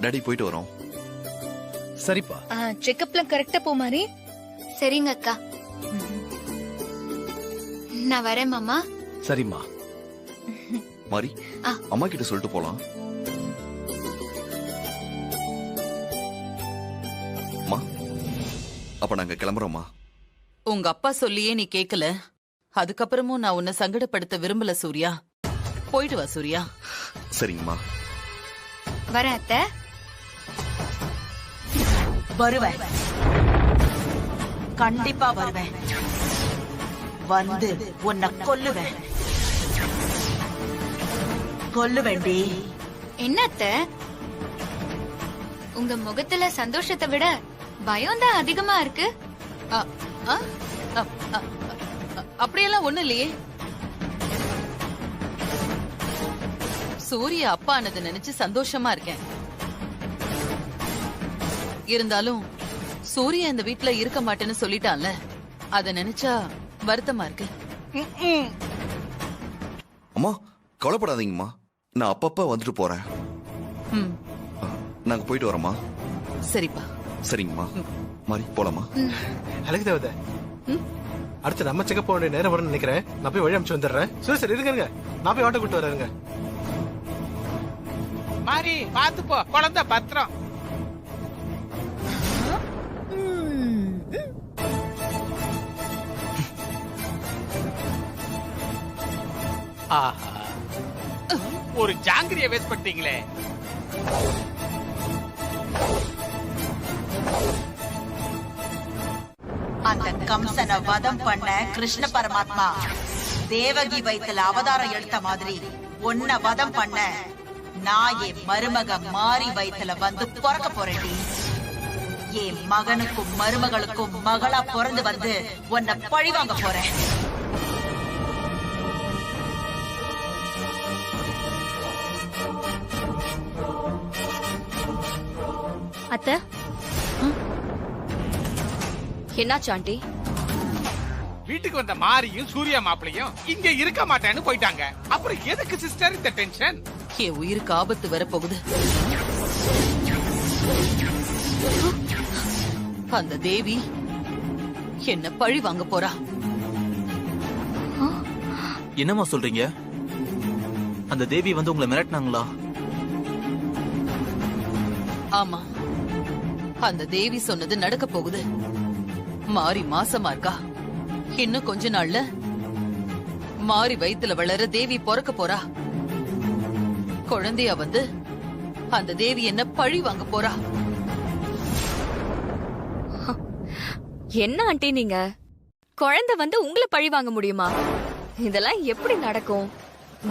Daddy போயிட்டு வரோம். சரிப்பா. செக்கப்ல கரெக்டா போ மாதிரி. சரிங்க அக்கா, நான் வரேன் மாமா. சரிம்மா. மாரி அம்மா கிட்ட சொல்லிட்டு போலாம். அம்மா அப்ப நாங்க கிளம்புறோம்மா. உங்க அப்பா சொல்லியே நீ கேக்கல, அதுக்கப்புறமும் நான் உன்னை சங்கடப்படுத்த விரும்பல சூர்யா. போயிட்டு வா சூர்யா. சரிங்கம்மா. வரேன் அத்தை. வருவேன், கண்டிப்பா வருவேன். வந்து உன்னை கொல்லுவேன். கொல்லுவேண்டி. என்ன அத்தை, உங்க முகத்துல சந்தோஷத்தை விட பயம் தான் அதிகமா இருக்கு. அப்படியெல்லாம் ஒண்ணு இல்லையே. சூர்யா அப்பா ஆனது நினைச்சு சந்தோஷமா இருக்கேன். இருந்தாலும் சூர்யா இந்த வீட்டுல இருக்க மாட்டேன்னு சொல்லிட்டான்ல, அத நினைச்சா வருத்தமா இருக்கு. அம்மா கவலைப்படாதீங்கம்மா, நான் அப்பப்ப வந்துட்டு போறேன். நாங்க போயிட்டு வரோம்மா. சரிப்பா. சரிங்கம்மா. மாரி போலாமா? அழகு தேவதை, அடுத்து நம்ம செக்கப் போக வேண்டிய நேரம் வரும்னு நினைக்கிறேன். நான் போய் வழி அமைச்சு வந்துடுறேன். சரி சரி இருங்க, நான் போய் ஆட்டோ கூட்டு வரேங்க. மாரி பாத்து போ, குழந்தை பத்திரம். ஆஹா, ஒரு ஜாங்கிரிய வேஸ்ட் பண்ணிட்டீங்களே. அந்த கம்சனை வதம் பண்ண கிருஷ்ண பரமாத்மா தேவகி வயித்துல அவதாரம் எடுத்த மாதிரி உன்னை வதம் பண்ண நான் என் மருமக மாறி வயித்துல வந்து பிறக்க போறேன்டி. என் மகனுக்கும் மருமகளுக்கும் மகளா பிறந்து வந்து உன்னை பழிவாங்க போறேன். அத்தை, என்னாச்சு ஆண்டி? வீட்டுக்கு வந்த மாரியும் சூர்யா மாப்பிளையும் இங்க இருக்க மாட்டேன்னு போயிட்டாங்க. அப்புறம் எதுக்கு சிஸ்டர் இந்த டென்ஷன்? என் உயிருக்கு ஆபத்து வரப்போகுது. அந்த தேவி என்ன பழி வாங்க போறா. என்னம்மா சொல்றீங்க? அந்த தேவி வந்து உங்களை மிரட்டினாங்களா? ஆமா, அந்த தேவி சொன்னது நடக்க போகுது. மாறி மாசமா இருக்கா. இன்னும் கொஞ்ச நாள்ல மாறி வயித்துல வளர தேவி பிறக்க போறா. குழந்தையா வந்து அந்த தேவி என்ன பழி வாங்க போறா. என்ன ஆண்டி நீங்க? குழந்தை வந்து உங்களை பழி வாங்க முடியுமா? இதெல்லாம் எப்படி நடக்கும்?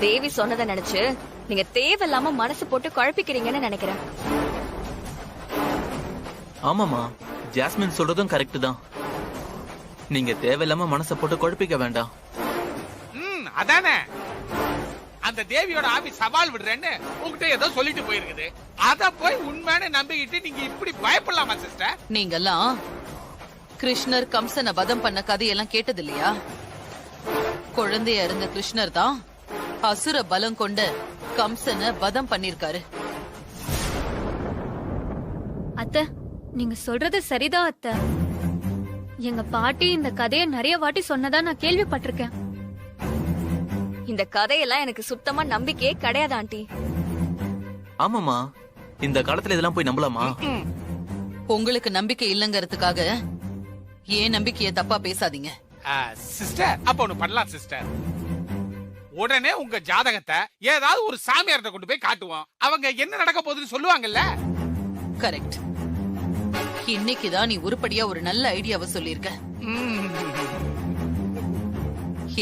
தேவி சொன்னதை நினைச்சு நீங்க தேவையில்லாம மனசு போட்டு குழப்பிக்கிறீங்கன்னு நினைக்கிறேன். ஆமாமா, ஜாஸ்மின் சொல்றதும் கரெக்ட் தான். நீங்க தேவையில்லாம மனசை போட்டு குழப்பிக்க வேண்டாம். அதானே, அந்த தேவியோட ஆவி சவால் விடுறேன்னு உங்ககிட்ட ஏதோ சொல்லிட்டு போயிருக்குது. அத போய் உண்மையான நம்பிக்கிட்டு நீங்க இப்படி பயப்படலாமா சிஸ்டர்? நீங்கெல்லாம் கிருஷ்ணர் கம்சனை வதம் பண்ண கதையெல்லாம் கேட்டது இல்லையா? குழந்தையா இருந்த கிருஷ்ணர் தான் அசுர பலம் கொண்ட கம்சனை வதம் பண்ணிருக்காரு. அத்தை, நீங்க சொல்றது சரிதான் அத்தை. எங்க பாட்டி இந்த கதையை நிறைய வாட்டி சொன்னதா நான் கேள்விப்பட்டிருக்கேன். இந்த கதையெல்லாம் எனக்கு சுத்தமா நம்பிக்கையே கிடையாது ஆண்டி. ஆமாமா, இந்த காலத்துல இதெல்லாம் போய் நம்பலாமா? உங்களுக்கு நம்பிக்கை இல்லங்கிறதுக்காக ஏன் நம்பிக்கைய தப்பா பேசாதீங்க. சிஸ்டர், அப்ப ஒண்ணு பண்ணலாம் சிஸ்டர். உடனே உங்க ஜாதகத்தை ஏதாவது ஒரு சாமியார்ட்ட கொண்டு போய் காட்டுவோம். அவங்க என்ன நடக்க போகுதுன்னு சொல்லுவாங்கல்ல. கரெக்ட். இன்னைக்குதான் நீ உருப்படியா ஒரு நல்ல ஐடியாவை சொல்லிருக்க.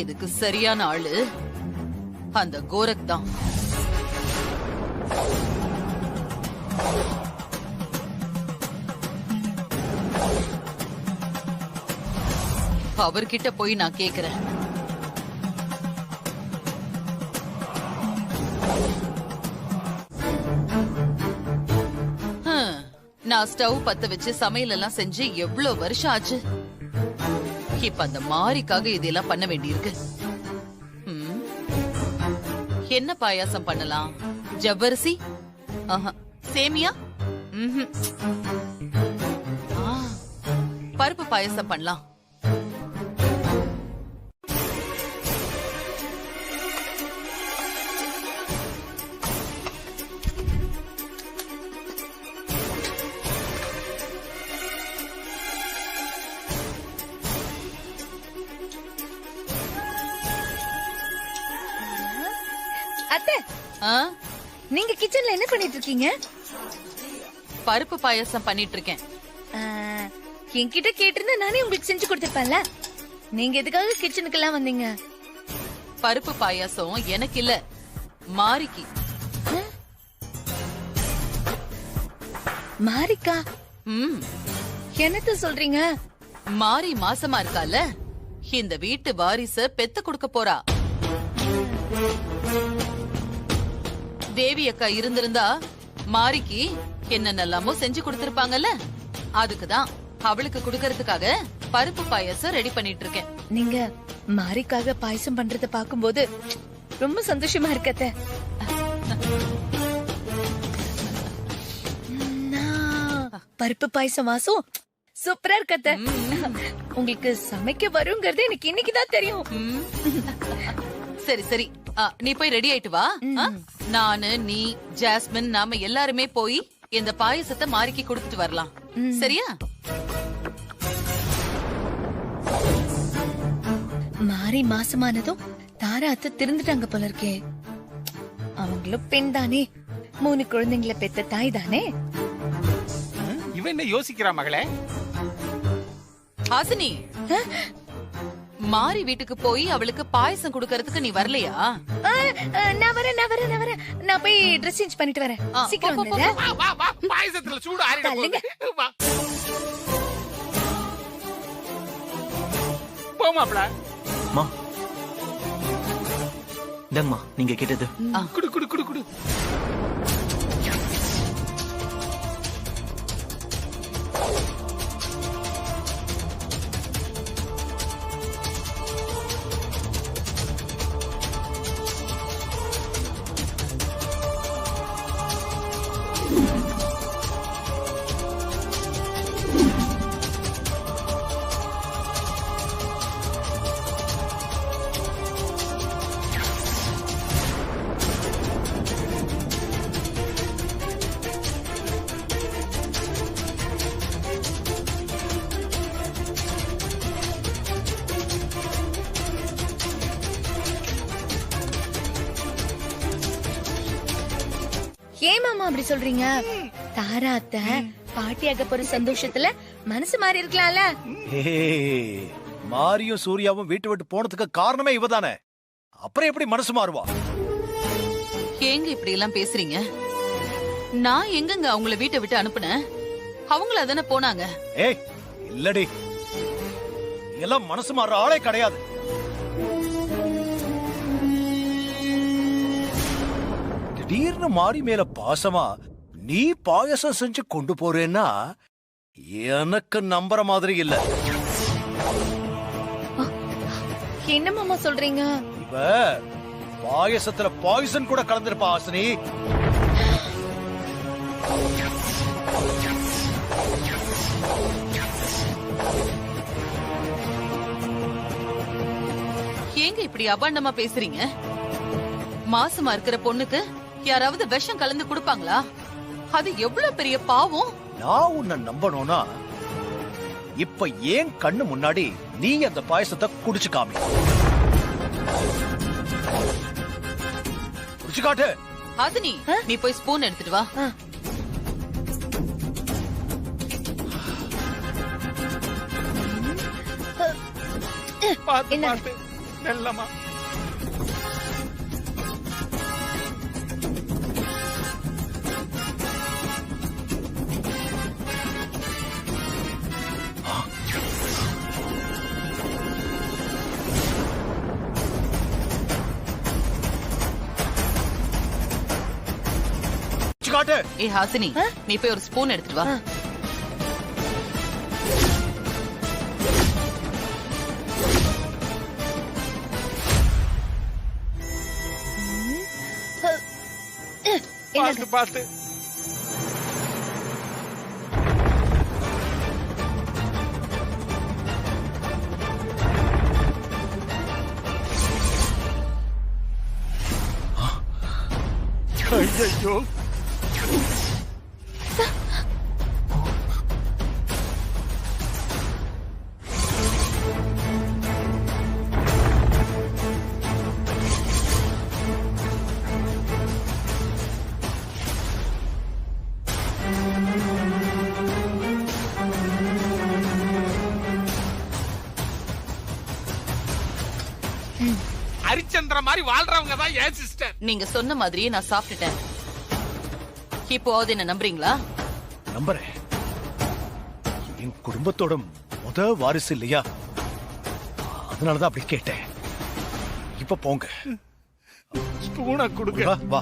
இதுக்கு சரியான ஆளு அந்த கோரக் தான். அவர்கிட்ட போய் நான் கேக்குறேன். நான் ஸ்டவ் பத்த வச்சு சமையல் எல்லாம் செஞ்சு எவ்வளவு வருஷம் ஆச்சு. இப்ப அந்த மாரிக்காக இதெல்லாம் பண்ண வேண்டியிருக்கு. என்ன பாயாசம் பண்ணலாம்? ஜவ்வரிசி? ஆஹா. சேமியா? ம்ஹும். ஆ, பருப்பு பாயாசம் பண்ணலாம். அத்தை, ஆ, நீங்க கிச்சன்ல என்ன பண்ணிட்டு இருக்கீங்க? பருப்பு பாயாசம் பண்ணிட்டு இருக்கேன். ஆ, என்கிட்ட கேட்டிருந்தா நானே உங்களுக்கு செஞ்சு கொடுத்திருப்பேன்ல. நீங்க எதுக்காக கிச்சனுக்கு எல்லாம் வந்தீங்க? பருப்பு பாயாசம் எனக்கு இல்ல, மாரிக்கு. மாரிக்கா? ம், என்னத்த சொல்றீங்க? மாரி மாசமா இருக்கால, இந்த வீட்டு வாரிச பெத்து கொடுக்க போறா. தேவி அக்கா இருந்திருந்தா மாரிக்கு என்னென்னலாமோ செஞ்சு கொடுத்திருப்பாங்கல்ல, அதுக்குதான் அவளுக்கு குடுக்கறதுக்காக பருப்பு பாயாசம் ரெடி பண்ணிட்டு இருக்கேன். நீங்க மாரிக்காக பாயசம் பண்றத பாக்கும்போது ரொம்ப சந்தோஷமா இருக்கத்த. பருப்பு பாயசம் வாசம் சூப்பரா இருக்கத்த. உங்களுக்கு சமைக்க வருங்கிறது எனக்கு இன்னைக்குதான் தெரியும். சரி சரி, நீ போய் ரெடி ஆயிட்டு வா. நானு, நீ, ஜாஸ்மின், நாம எல்லாருமே போய் இந்த பாயசத்தை மாரிக்கு கொடுத்துட்டு வரலாம். சரியா? மாரி மாசமானதும் தாரா அத்தை திருந்துட்டாங்க போல இருக்கே. அவங்களும் பெண் தானே, 3 குழந்தைங்களை பெத்த தாய் தானே. இவன் என்ன யோசிக்கிறா மகளே? ஹாசினி, மாரி வீட்டுக்கு போய் அவளுக்கு பாயசம் குடுக்கறதுக்கு நீ வரலையா? நான் வரேன். நான் போய் ட்ரெஸ் சேஞ்ச் பண்ணிட்டு வரேன். சீக்கிரம் வந்துடுங்க. வா வா வா, பாயசத்துல சூடு ஆறிட போகுது. வா. போ மாப்ள. மா, இந்தாங்கம்மா நீங்க கேட்டது. குடு குடு குடு குடு. ஏன் மாமா அப்படி சொல்றீங்க? தாரா அத்தை பாட்டியாக போற சந்தோஷத்துல மனசு மாறி இருக்கலாம்ல. மாரியும் சூர்யாவும் வீட்டு விட்டு போனதுக்கு காரணமே இவதானே. அப்புறம் எப்படி மனசு மாறுவா? ஏங்க இப்படி எல்லாம் பேசுறீங்க? நான் எங்கங்க அவங்கள வீட்டை விட்டு அனுப்புனேன்? அவங்கள அதானே போனாங்க. ஏய் இல்லடி, எல்லாம் மனசு மாறுற ஆளே கிடையாது. திடீர்னு மாறி மேல பாசமா நீ பாயசம் செஞ்சு கொண்டு போறேன்னா எனக்கு நம்புற மாதிரி இல்ல. என்ன மாமா சொல்றீங்க? இவ பாயசத்துல பாய்சன் கூட கலந்திருப்பா ஹாசினி. ஏங்க இப்படி அபாண்டமா பேசுறீங்க? மாசமா இருக்கிற பொண்ணுக்கு யாராவது விஷம் கலந்து கொடுப்பாங்களா? அது எவ்வளவு பெரிய பாவம். நான் உன்னை நம்பணும்னா இப்ப ஏன் கண்ணு முன்னாடி நீ அந்த பாயசத்தை குடிச்சு காமி. குடிச்சு காட்டு. ஹாசினி, நீ போய் ஸ்பூன் எடுத்துட்டு வா. பாத்து பாத்து நல்லமா. காட்டு. ஏ ஹாசினி, நீ போய் ஒரு ஸ்பூன் எடுத்துட்டு வா. பாத்து பாத்து. ஐயோ, ஹரிச்சந்திர மாதிரி வாழ்றவங்க தான் ஏன் சிஸ்டர். நீங்க சொன்ன மாதிரியே நான் சாப்பிட்டுட்டேன். இப்போது என்ன நம்புறீங்களா? நம்புறேன். என் குடும்பத்தோட முத வாரிசு இல்லையா, அதனாலதான் அப்படி கேட்டேன். இப்ப போங்க. ஸ்பூனை கொடுங்க. வா வா.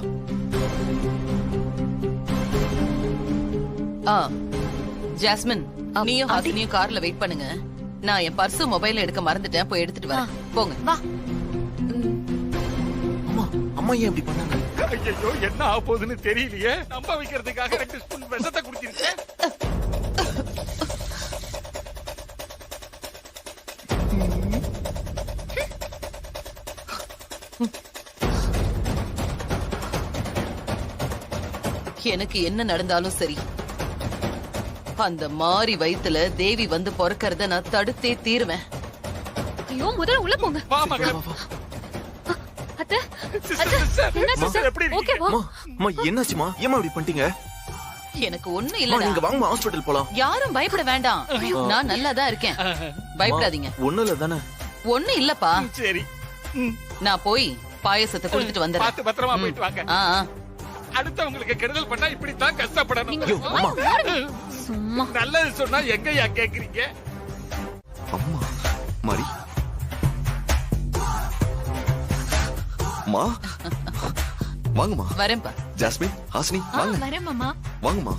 ஜாஸ்மின், நீயும் ஹாசினியும் கார்ல வெயிட் பண்ணுங்க. நான் என் பர்ஸ் மொபைல் எடுக்க மறந்துட்டேன், போய் எடுத்துட்டு வரேன். போங்க. வா. அம்மா ஏன் இப்படி பண்ணாங்க? ஐயோ, என்ன ஆக போகுதுன்னு தெரியலையே. நம்ப வைக்கிறதுக்காக 2 ஸ்பூன் விஷத்தை குடிச்சிருக்கேன். எனக்கு என்ன நடந்தாலும் சரி, அந்த மாறி வயித்துல தேவி வந்து பொறக்கறத நான் தடுத்தே தீருவேன். ஐயோ, முதல்ல உள்ள போங்க. வா மகளே. அத்தை, சிஸ்டர், சிஸ்டர், என்ன சிஸ்டர்? எப்படி ஓகே, இருக்கீங்க? வா. அம்மா என்னாச்சுமா? ஏமா இப்படி பண்ணிட்டீங்க? எனக்கு ஒண்ணு அம்மா, நீங்க இல்லடா. வாங்க ஹாஸ்பிடல் போலாம். யாரும் பயப்பட வேண்டாம். நான் நல்லா தான் இருக்கேன். பயப்படாதீங்க. ஒண்ணும் இல்ல தானே? ஒண்ணு இல்லப்பா. சரி. நான் போய் பாயசத்தை கொடுத்துட்டு வந்துடுறேன். பார்த்து பத்திரமா போயிட்டு வாங்க. ஆ, ஆ. அடுத்தவங்களுக்கு கெடுதல் பண்ணா இப்படித்தான் கஷ்டப்படணும். ஐயோ, அம்மா. சும்மா நல்லது சொன்னா எங்கயா கேக்குறீங்க? அம்மா மாறி மா வாங்கம்மா. வரேன்ப்பா. ஜாஸ்மின், ஹாசினி வாங்க. வரேன் மாமா. வாங்கம்மா.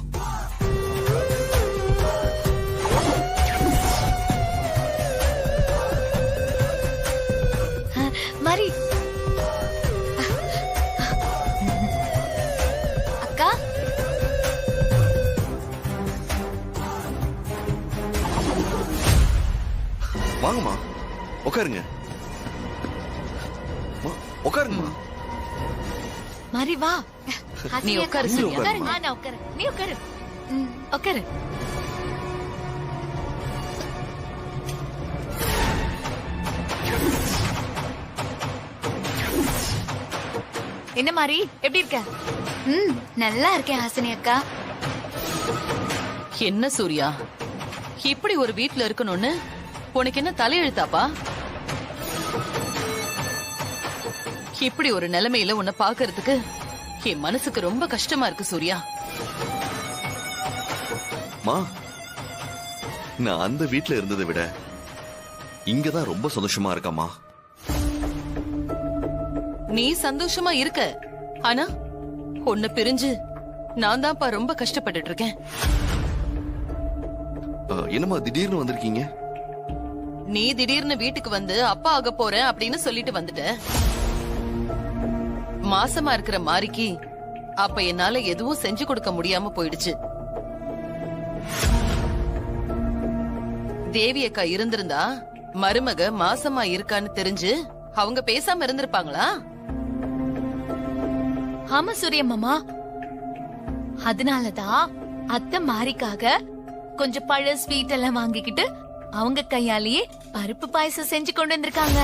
மாறி அக்கா, வாங்கம்மா, உட்காருங்க. அம்மா, உட்காருங்கம்மா. மாறி வா. நீ உட்காரு நீ சூர்யா. உட்காரு. நான் உட்காரு. நீ உட்காரு. உட்காரு. என்ன மாறி, எப்படி இருக்க? நல்லா இருக்கேன் ஹாசினி அக்கா. என்ன சூர்யா, இப்படி ஒரு வீட்ல இருக்கணும்னு உனக்கு என்ன தலையெழுத்தாப்பா? இப்படி ஒரு நிலைமையில உன்னை பாக்குறதுக்கு என் மனசுக்கு ரொம்ப கஷ்டமா இருக்கு சூர்யா. மா, நான் அந்த வீட்ல இருந்ததை விட இங்கதான் ரொம்ப சந்தோஷமா இருக்கம்மா. நீ சந்தோஷமா இருக்க, ஆனா உன்னை பிரிஞ்சு நான் தான்ப்பா ரொம்ப கஷ்டப்பட்டுட்டு இருக்கேன். என்னம்மா திடீர்னு வந்திருக்கீங்க? நீ திடீர்னு வீட்டுக்கு வந்து அப்பா ஆக போறேன் அப்படின்னு சொல்லிட்டு வந்துட்ட. மாசமா இருக்கிற மாரிக்கு அப்ப என்னால எதுவும் செஞ்சு கொடுக்க முடியாம போயிடுச்சு. தேவி அக்கா இருந்திருந்தா மருமக மாசமா இருக்கான்னு தெரிஞ்சு அவங்க பேசாம இருந்திருப்பாங்களா? ஆமா சூரிய மாமா, அதனாலதான் அத்தை மாரிக்காக கொஞ்சம் பழ ஸ்வீட் எல்லாம் வாங்கிக்கிட்டு அவங்க கையாலேயே பருப்பு பாயசம் செஞ்சு கொண்டு வந்திருக்காங்க.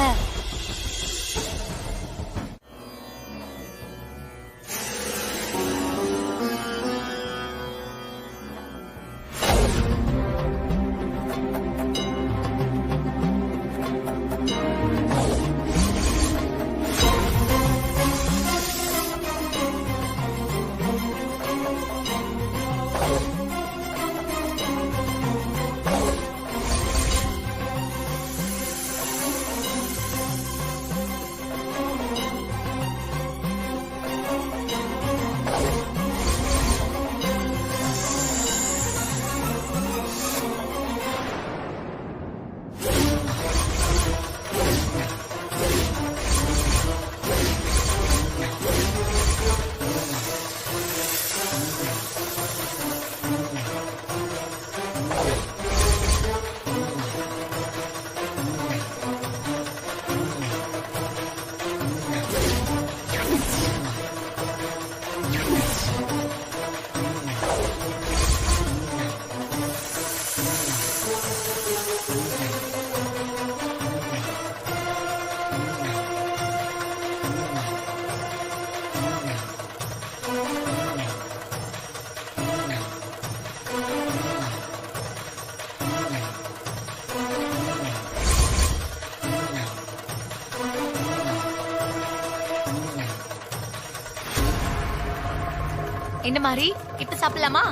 என்ன மாதிரி இப்ப சாப்பிடலாமா?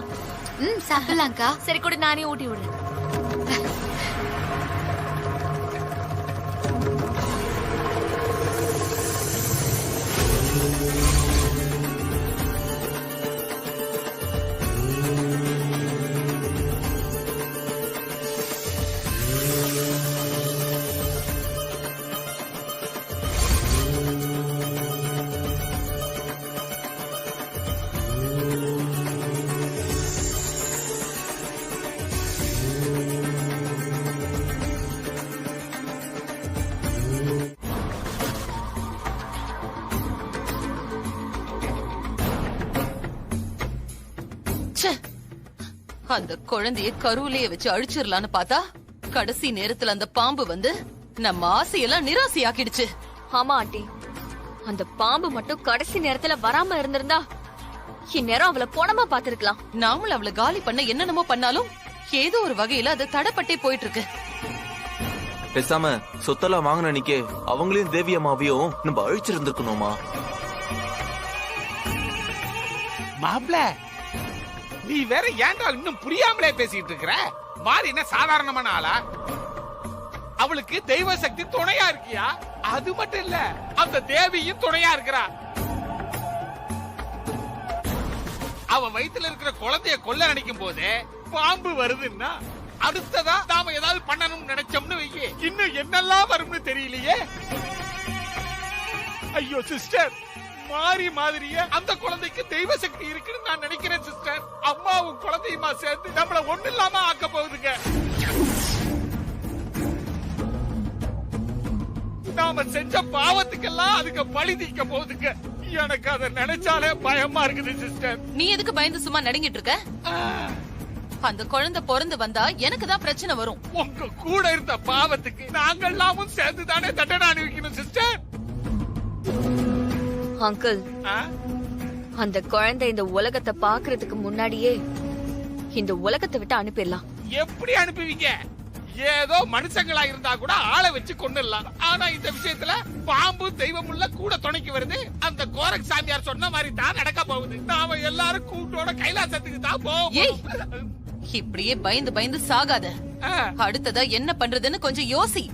சாப்பிடலாம்க்கா. சரி கூட நானே ஊட்டி விடுறேன். அந்த குழந்தைய கருவிலேயே வச்சு அழிச்சிடலான்னு பார்த்தா கடைசி நேரத்துல அந்த பாம்பு வந்து நம்ம ஆசையெல்லாம் நிராசையாக்கிடுச்சு. ஆமா ஆண்டி, அந்த பாம்பு மட்டும் கடைசி நேரத்துல வராம இருந்திருந்தா இந்நேரம் அவளை போனமா பாத்துருக்கலாம். நாமளும் அவளை காலி பண்ண என்னென்னமோ பண்ணாலும் ஏதோ ஒரு வகையில அது தடைப்பட்டே போயிட்டு இருக்கு. பேசாம சொத்தெல்லாம் வாங்கின அன்னைக்கே அவங்களையும் தேவி அம்மாவையும் நம்ம அழிச்சிருந்திருக்கணுமா? மாப்ள நீ வேற ஏன்டா இன்னும் புரியாமலே பேசிட்டு இருக்கிற? மாறி என்ன சாதாரணமான ஆளா? அவளுக்கு தெய்வ சக்தி துணையா இருக்கியா? அது மட்டும் இல்ல, அந்த தேவியும் துணையா இருக்கிறா. அவ வயித்துல இருக்கிற குழந்தைய கொல்ல நினைக்கும் போதே பாம்பு வருதுன்னா அடுத்ததா நாம ஏதாவது பண்ணணும்னு நினைச்சோம்னு வையே, இன்னும் என்னெல்லாம் வரும்னு தெரியலையே. ஐயோ சிஸ்டர், மாறி மாதிரியே அந்த குழந்தைக்கு தெய்வ சக்தி இருக்குன்னு நான் நினைக்கிறேன் சிஸ்டர். அம்மாவும் குழந்தையுமா சேர்ந்து நம்மள ஒண்ணு இல்லாம ஆக்க போகுதுங்க. நாம செஞ்ச பாவத்துக்கெல்லாம் அதுக்கு பழி தீர்க்க போகுதுங்க. எனக்கு அதை நினைச்சாலே பயமா இருக்குது சிஸ்டர். நீ எதுக்கு பயந்து சும்மா நடுங்கிட்டு இருக்க? அந்த குழந்தை பிறந்து வந்தா எனக்கு தான் பிரச்சனை வரும். உங்க கூட இருந்த பாவத்துக்கு நாங்கெல்லாமும் சேர்ந்து தானே தண்டனை அனுபவிக்கணும் சிஸ்டர். அங்கிள், அந்த குழந்தை இந்த உலகத்தை பாக்குறதுக்கு முன்னாடியே இந்த உலகத்தை விட்டு அனுப்பிடலாம். எப்படி அனுப்புவீங்க? ஏதோ மனுஷங்களா இருந்தா கூட ஆளை வச்சு கொண்டுடலாம். ஆனா இந்த விஷயத்துல பாம்பு தெய்வம் உள்ள கூட துணைக்கு வருது. அந்த கோரக் சாமியார் சொன்ன மாதிரி தான் நடக்க போகுது. நாம எல்லாரும் கூட்டோட கைலாசத்துக்கு தான் போவோம். இப்படியே பயந்து பயந்து சாகாத. அடுத்ததா என்ன பண்றதுன்னு கொஞ்சம் யோசி.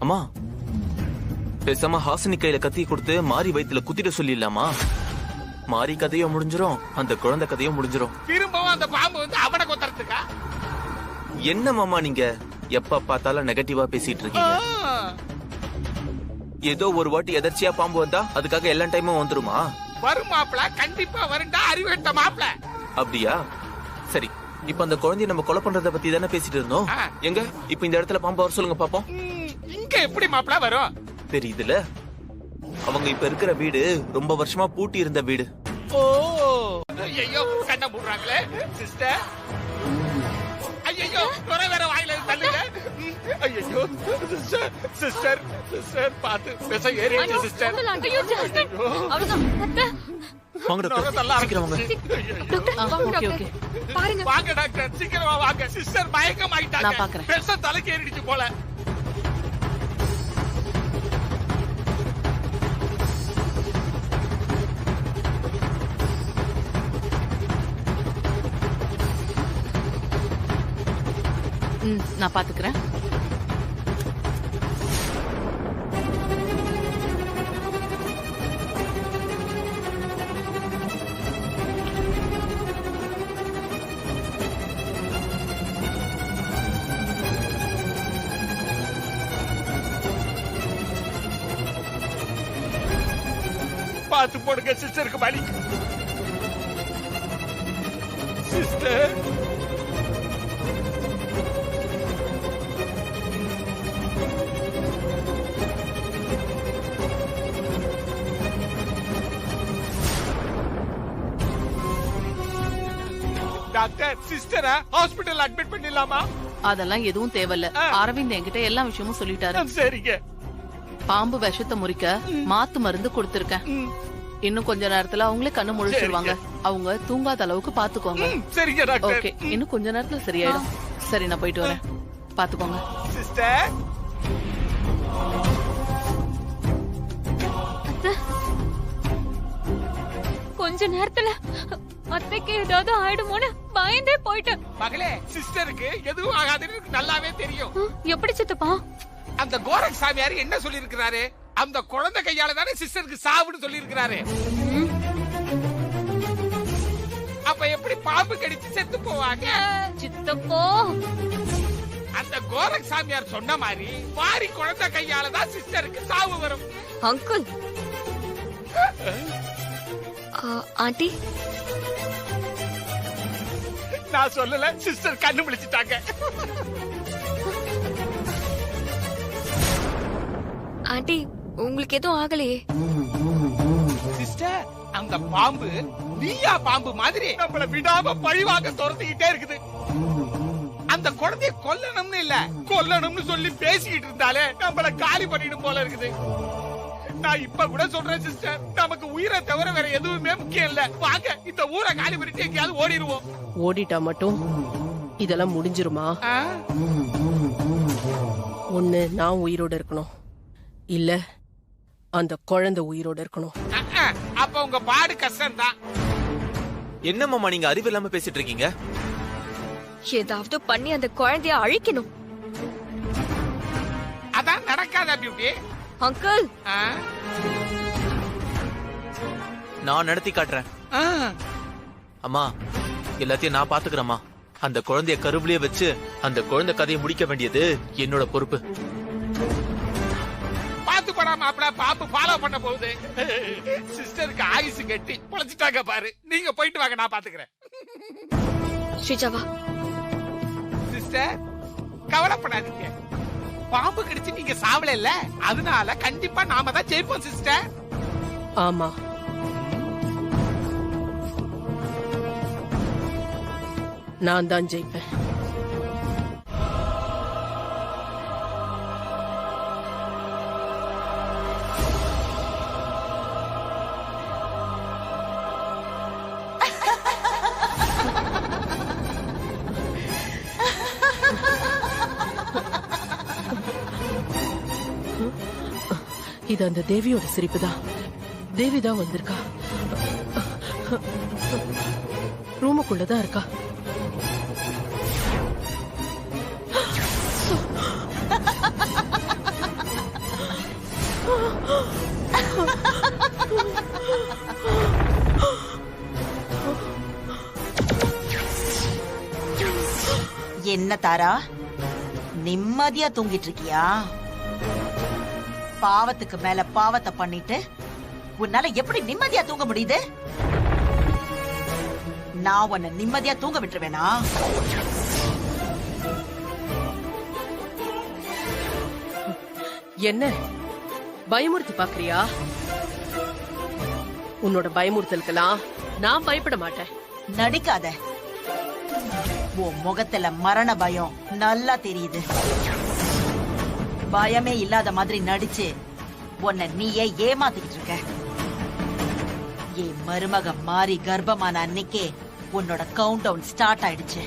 அம்மா, பேசாம ஹாசினி கையில கத்தி கொடுத்து மாறி வயித்துல குத்திட சொல்லிடலாமா? மாறி கதையும் முடிஞ்சிரும், அந்த குழந்தை கதையும் முடிஞ்சிரும். திரும்பவும் அந்த பாம்பு வந்து அவனை கொத்துறதுக்கா? என்ன மாமா நீங்க எப்ப பார்த்தாலும் நெகட்டிவா பேசிட்டு இருக்கீங்க? ஏதோ ஒரு வாட்டி எதர்ச்சியா பாம்பு வந்தா அதுக்காக எல்லா டைமும் வந்துருமா? வரும் மாப்ள, கண்டிப்பா வருண்டா, அறிவேட்ட மாப்ள. அப்படியா? சரி, இப்ப அந்த குழந்தைய நம்ம கொலை பண்றத பத்தி தானே பேசிட்டு இருந்தோம். எங்க இப்ப இந்த இடத்துல பாம்பு வர சொல்லுங்க பாப்போம். இங்க எப்படி மாப்ள வரும்? தெரியுதுல, அவங்க இப்ப இருக்கிற வீடு ரொம்ப வருஷமா பூட்டி இருந்த வீடு. ஓ, ஐயோ கண்ண மூடுறாங்களே சிஸ்டர். ஐயோ குறை வேற வாயில தள்ளுங்க. ஐயோ சிஸ்டர் சிஸ்டர் சிஸ்டர் பாத்து பேச ஏறிடுச்சு சிஸ்டர். ஐயோ ஜாஸ்மின், அவ்வளவுதான் அத்தை. வாங்க டாக்டர், சீக்கிரம் வாங்க. ஓகே ஓகே, பாருங்க. வாங்க டாக்டர், சீக்கிரமா வாங்க. சிஸ்டர் மயக்கம் ஆயிட்டாங்க. நான் பாக்குறேன். பெருசா தலைக்கு ஏறிடுச்சு போல. நான் பாத்துக்கிறேன். பாத்து போடுங்க, சிஸ்டருக்கு வலி. சிஸ்டர் டாக்டர், சிஸ்டரை ஹாஸ்பிடல் அட்மிட் பண்ணிடலாமா? அதெல்லாம் எதுவும் தேவையில்ல. அரவிந்த் என்கிட்ட எல்லா விஷயமும் சொல்லிட்டாரு. சரிங்க. பாம்பு விஷத்தை முறிக்க மாத்து மருந்து கொடுத்திருக்கேன். இன்னும் கொஞ்ச நேரத்துல அவங்களே கண்ணு முழிச்சிருவாங்க. அவங்க தூங்காத அளவுக்கு பாத்துக்கோங்க. சரிங்க டாக்டர். ஓகே, இன்னும் கொஞ்ச நேரத்துல சரியாயிடும். சரி, நான் போயிட்டு வரேன். பாத்துக்கோங்க சிஸ்டர். கொஞ்ச கொஞ்ச நேரத்துல அத்தைக்கு ஏதாவது ஆயிடுமோன்னு பயந்தே போயிட்டேன். மகளே, சிஸ்டருக்கு எதுவும் ஆகாதுன்னு எனக்கு நல்லாவே தெரியும். எப்படி சித்தப்பா? அந்த கோரக் சாமியார் என்ன சொல்லி இருக்கிறாரு? அந்த குழந்தை கையால தானே சிஸ்டருக்கு சாவுன்னு சொல்லி இருக்கிறாரு. அப்ப எப்படி பாம்பு கடிச்சு செத்து போவாங்க? சித்தப்போ, அந்த கோரக் சாமியார் சொன்ன மாதிரி மாறி குழந்தை கையால தான் சிஸ்டருக்கு சாவு வரும். அங்கிள், ஆண்டி, நான் சொல்லல, சிஸ்டர் கண்ணு முழிச்சிட்டாங்க. ஆண்டி உங்களுக்கு எதுவும் ஆகலையே? சிஸ்டர், அந்த பாம்பு நீயா பாம்பு மாதிரி நம்மள விடாம பழிவாங்க துரத்திக்கிட்டே இருக்குது. அந்த குழந்தைய கொல்லணும்னு இல்ல, கொல்லணும்னு சொல்லி பேசிக்கிட்டு இருந்தாலே நம்மள காலி பண்ணிடும் போல இருக்குது. நான் இப்ப கூட சொல்றேன் சிஸ்டர், நமக்கு உயிரை தவிர வேற எதுவுமே முக்கியம் இல்ல. வாங்க இந்த ஊரை காலி பண்ணிட்டு எங்கேயாவது ஓடிடுவோம். ஓடிட்டா மட்டும் இதெல்லாம் முடிஞ்சிருமா? ஒண்ணு நான் உயிரோட இருக்கணும், இல்ல அந்த குழந்தை உயிரோட இருக்கணும். அப்ப உங்க பாடு கஷ்டம் தான். என்ன மாமா நீங்க அறிவு இல்லாம பேசிட்டு இருக்கீங்க? ஏதாவது பண்ணி அந்த குழந்தைய அழிக்கணும். அதான் நடக்காத பியூட்டி. அங்கிள், நான் நடத்தி காட்டுறேன். அம்மா, எல்லாத்தையும் நான் பாத்துக்கிறேம்மா. அந்த குழந்தைய கருவிலேயே வச்சு அந்த குழந்தை கதையை முடிக்க வேண்டியது என்னோட பொறுப்பு. பாத்து படாம அப்படா பாப்பு ஃபாலோ பண்ண போகுது. சிஸ்டருக்கு ஆயுசு கட்டி பொழைச்சிட்டாங்க பாரு. நீங்க போயிட்டு வாங்க, நான் பாத்துக்கிறேன். ஸ்ரீஜாவா, சிஸ்டர் கவலைப்படாதீங்க. பாம்பு கடிச்சு நீங்க சாவல இல்ல, அதனால கண்டிப்பா நாம தான் ஜெயிப்போம் சிஸ்டர். ஆமா, நான் தான் ஜெயிப்பேன். இது அந்த தேவியோட சிரிப்புதான். தேவிதான் வந்திருக்கா. ரூமுக்குள்ளதான் இருக்கா. என்ன தாரா, நிம்மதியா தூங்கிட்டு இருக்கியா? பாவத்துக்கு மேல பாவத்தை பண்ணிட்டு உன்னால எப்படி நிம்மதியா தூங்க முடியுது? நான் உன்னை நிம்மதியா தூங்க விட்டுருவேனா? என்ன பயமுறுத்தி பாக்குறியா? உன்னோட பயமுறுத்தலுக்கெல்லாம் நான் பயப்பட மாட்டேன். நடிக்காத. உன் முகத்துல மரண பயம் நல்லா தெரியுது. பயமே இல்லாத மாதிரி நடிச்சு உன்னை நீயே ஏமாத்திக்கிட்டு இருக்க. என் மருமக மாறி கர்ப்பமான அன்னைக்கே உன்னோட கவுண்ட் டவுன் ஸ்டார்ட் ஆயிடுச்சு.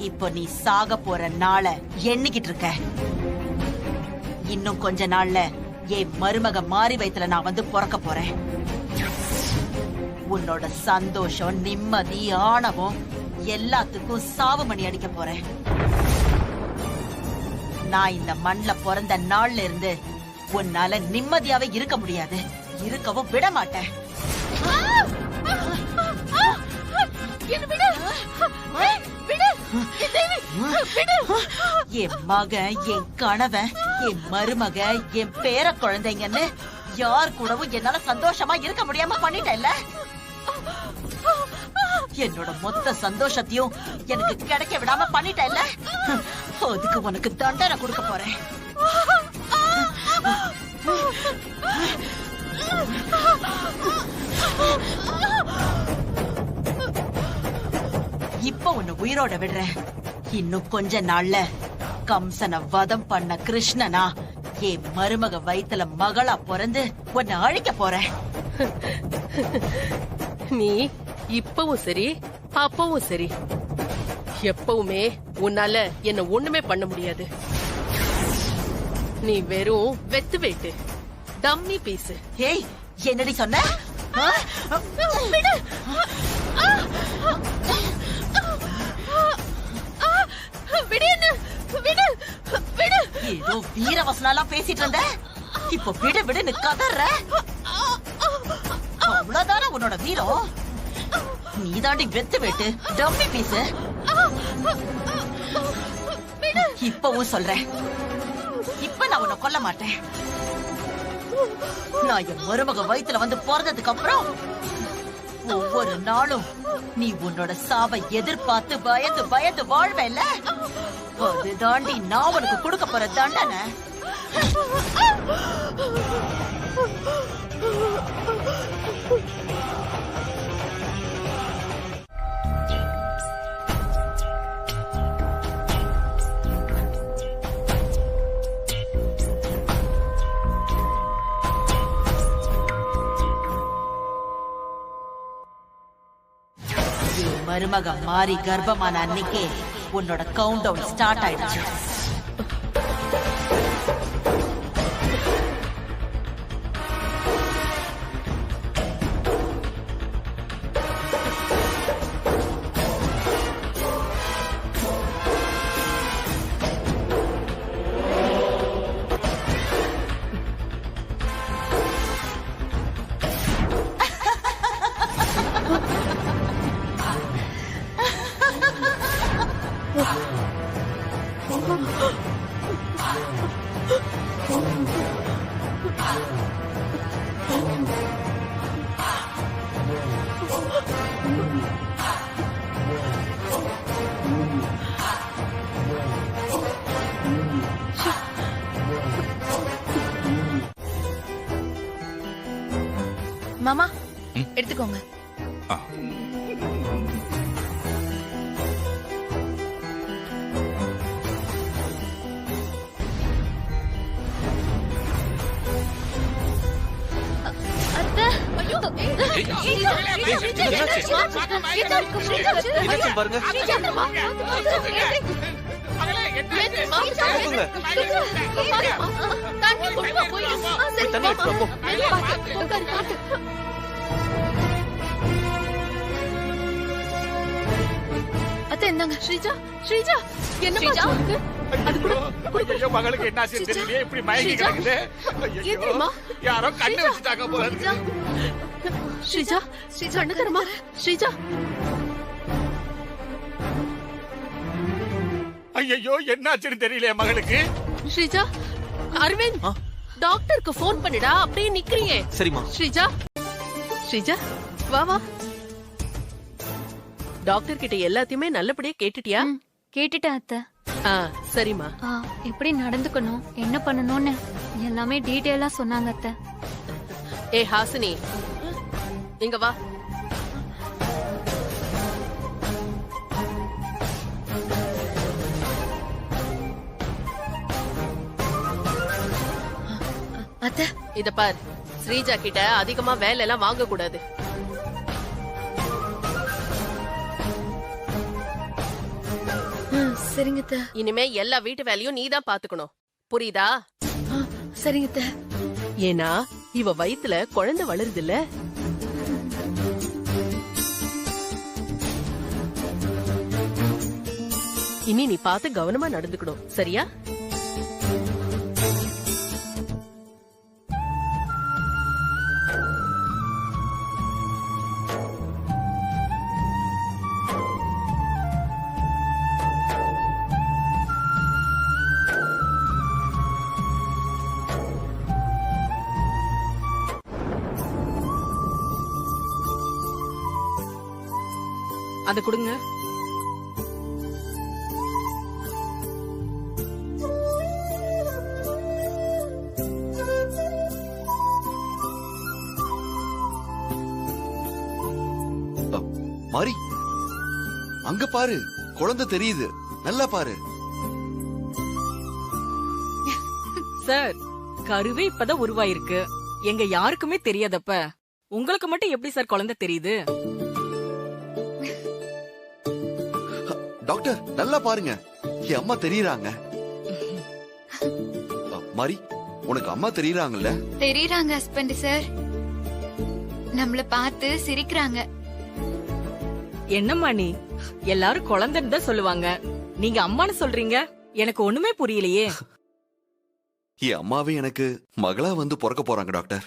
இப்போ நீ சாக போற நாளை எண்ணிக்கிட்டு இருக்க. இன்னும் கொஞ்ச நாள்ல என் மருமக மாறி வயித்துல நான் வந்து பிறக்க போறேன். உன்னோட சந்தோஷம், நிம்மதி, ஆணவம் எல்லாத்துக்கும் சாவு மணி அடிக்க போறேன். நான் இந்த மண்ல பிறந்த நாள்ல இருந்து உன்னால நிம்மதியாவே இருக்க முடியாது. இருக்கவும் விட மாட்டேன். என் மகன், என் கணவன், என் மருமக, என் பேர குழந்தைங்கன்னு யார் கூடவும் என்னால சந்தோஷமா இருக்க முடியாம பண்ணிட்டேன்ல. என்னோட மொத்த சந்தோஷத்தையும் எனக்கு கிடைக்க விடாம பண்ணிட்டேன்ல. அதுக்கு உனக்கு தண்டனை கொடுக்க போறேன். இப்ப உன்னை உயிரோட விடுறேன். இன்னும் கொஞ்ச நாள்ல கம்சனை வதம் பண்ண கிருஷ்ணனா என் மருமக வயித்துல மகளா பிறந்து உன்னை அழிக்க போறேன். நீ இப்பவும் சரி, அப்பவும் சரி, எப்பவுமே உன்னால என்ன ஒண்ணுமே பண்ண முடியாது. நீ வெறும் வெத்து வேட்டு, டம்மி பீஸ். ஏய், என்னடி சொன்ன? விடு. விடு என்ன, விடு விடு. ஏதோ வீரவசனெல்லாம் பேசிட்டு இருந்த, இப்போ விடு விடுன்னு கதற. அவ்வளவுதானே உன்னோட வீரம்? நீதாண்டி வெத்து வெட்டு டம்மி பீஸ். இப்பவும் சொல்றேன், இப்ப நான் உன்னை கொல்ல மாட்டேன். நான் என் மருமக வயித்துல வந்து பிறந்ததுக்கு அப்புறம் ஒவ்வொரு நாளும் நீ உன்னோட சாவை எதிர்பார்த்து பயந்து பயந்து வாழ்வேல, அது தாண்டி நான் உனக்கு கொடுக்க போற தண்டனை. மருமக மாறி கர்ப்பமான அன்னைக்கே உன்னோட கவுண்ட் டவுன் ஸ்டார்ட் ஆயிடுச்சு. மாமா எடுத்துக்கோங்க. பாருங்க ஸ்ரீஜா, ஸ்ரீஜா என்ன மகளுக்கு என்ன தெரியலையே, இப்படி மயங்கி கிடக்குது. யாரோ கண்ணு வச்சுட்டாங்க போல இருக்கு. ஸ்ரீஜா, ஸ்ரீஜா என்ன தரமா? ஸ்ரீஜா, ஐயோ என்னாச்சுன்னு தெரியலையே மகளுக்கு. ஸ்ரீஜா, அரவிந்த் டாக்டருக்கு போன் பண்ணிடா. அப்படியே நிக்கிறீங்க. சரிம்மா. ஸ்ரீஜா, ஸ்ரீஜா வா வா. டாக்டர் கிட்ட எல்லாத்தையுமே நல்லபடியா கேட்டுட்டியா? கேட்டுட்டேன் அத்தை. சரிம்மா. எப்படி நடந்துக்கணும், என்ன பண்ணணும்னு எல்லாமே டீடைலா சொன்னாங்க அத்தை. ஏ ஹாசினி, இங்க வா. அத்தை இத பார், ஸ்ரீஜா கிட்ட அதிகமா வேலை எல்லாம் வாங்க கூடாது. சரிங்க அத்தை. இனிமே எல்லா வீட்டு வேலையும் நீதான் பாத்துக்கணும், புரியுதா? சரிங்க அத்தை. ஏன்னா இவ வயித்துல குழந்தை வளருது இல்ல. இனி நீ பார்த்து கவனமா நடந்துக்கணும், சரியா? அத கொடுங்க. மாறி, அங்க பாரு, குழந்தை தெரியுது, நல்லா பாரு. சார், கருவே இப்பதான் உருவாயிருக்கு. எங்க யாருக்குமே தெரியாதப்ப உங்களுக்கு மட்டும் எப்படி சார் குழந்தை தெரியுது? டாக்டர் நல்லா பாருங்க, என் அம்மா தெரியறாங்க. மாறி, உனக்கு அம்மா தெரியறாங்கல்ல? தெரியறாங்க ஹஸ்பண்ட் சார். நம்மள பார்த்து சிரிக்கிறாங்க. என்னம்மா நீ எல்லாரும் குழந்தைன்னு தான் சொல்லுவாங்க, நீங்க அம்மான்னு சொல்றீங்க. எனக்கு ஒண்ணுமே புரியலையே. என் அம்மாவே எனக்கு மகளா வந்து பிறக்க போறாங்க டாக்டர்.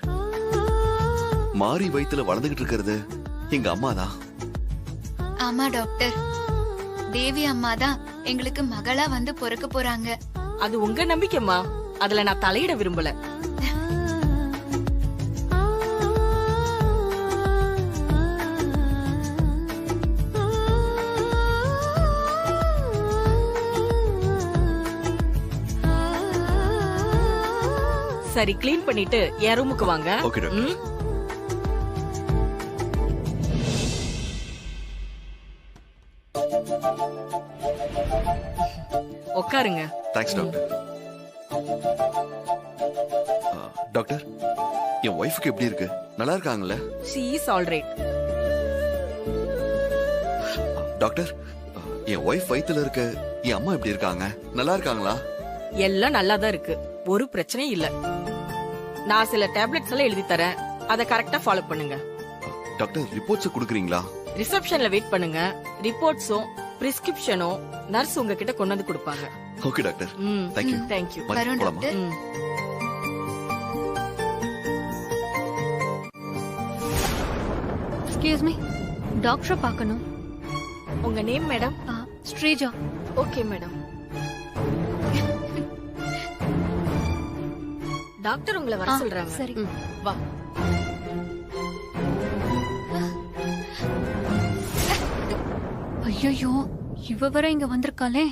மாறி வயித்துல வளர்ந்துகிட்டு இருக்கிறது எங்க அம்மாதான். ஆமா டாக்டர், தேவி அம்மா தான் எங்களுக்கு மகளா வந்து பிறக்க போறாங்க. அது உங்க நம்பிக்கைமா, அதுல நான் தலையிட விரும்பல. சரி, கிளீன் பண்ணிட்டு என் ரூமுக்கு வாங்க. Okay doctor. ம்? உட்காருங்க. Thanks doctor. டாக்டர், என் ஒய்ஃபுக்கு எப்படி இருக்கு? நல்லா இருக்காங்கல்ல? She is all right. Doctor, N wife வயித்துல இருக்க என் அம்மா எப்படி இருக்காங்க? நல்லா இருக்காங்களா? எல்லாம் நல்லா தான் இருக்கு, ஒரு பிரச்சனையும் இல்ல. நான் சில டேப்லெட்ஸ் எல்லாம் எழுதி தரேன், அதை கரெக்டா ஃபாலோ பண்ணுங்க. டாக்டர், ரிப்போர்ட்ஸ் கொடுக்குறீங்களா? ரிசப்ஷன்ல வெயிட் பண்ணுங்க. ரிப்போர்ட்ஸும் பிரிஸ்கிரிப்ஷனும் நர்ஸ் உங்ககிட்ட கொண்டு வந்து கொடுப்பாங்க. Okay doctor. ம், தேங்க்யூ. தேங்க்யூ. மதி, போலாமா? ம். எக்ஸ்கியூஸ் மீ, டாக்டரை பார்க்கணும். உங்க name madam? Sreeja. Okay madam. Doctor உங்களை வர சொல்றாங்க. சரி. ம், வா. ஐயோ, இவ வர இங்க வந்திருக்காளே.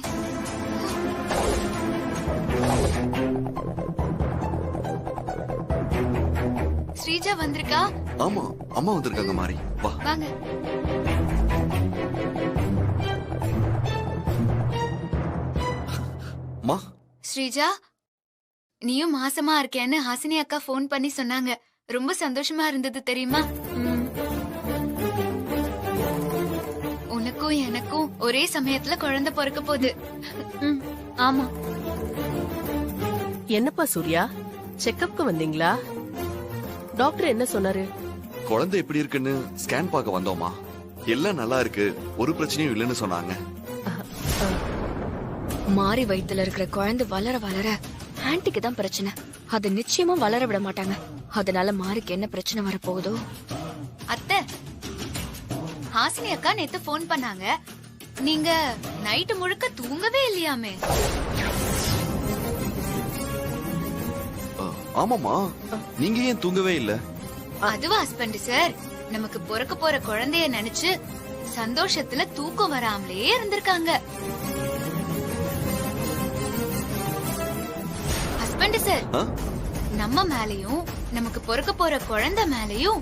ஸ்ரீஜா வந்திருக்கா? ஆமா, அம்மா வந்திருக்காங்க. மாறி, வா. வாங்க. மா, ஸ்ரீஜா, நீயும் மாசமா இருக்கேன்னு ஹாசினி அக்கா ஃபோன் பண்ணி சொன்னாங்க. ரொம்ப சந்தோஷமா இருந்தது தெரியுமா? உனக்கும் எனக்கும் ஒரே சமயத்துல குழந்தை பிறக்க போகுது. ஆமா. என்னப்பா சூர்யா, செக்கப்க்கு வந்தீங்களா? டாக்டர் என்ன சொன்னாரு? குழந்தை எப்படி இருக்குன்னு ஸ்கேன் பார்க்க வந்தோமா. எல்லாம் நல்லா இருக்கு, ஒரு பிரச்சனையும் இல்லைன்னு சொன்னாங்க. மாறி வயித்துல இருக்கிற குழந்தை வளர வளர ஆன்ட்டிக்கு தான் பிரச்சனை. அது நிச்சயமா வளர விட மாட்டாங்க. அதனால மாறிக்கு என்ன பிரச்சனை வரப்போகுதோ. அத்தை, ஹாசினி அக்கா நேத்து ஃபோன் பண்ணாங்க. நீங்க நைட்டு முழுக்க தூங்கவே இல்லையாமே. ஆமாமா, நீங்க ஏன் தூங்கவே இல்ல? அதுவா ஹஸ்பண்ட் சார், நமக்கு பிறக்க போற குழந்தைய நினைச்சு சந்தோஷத்துல தூக்கம் வராமலே இருந்திருக்காங்க. ஹஸ்பண்ட் சார், நம்ம மேலயும் நமக்கு பிறக்க போற குழந்தை மேலயும்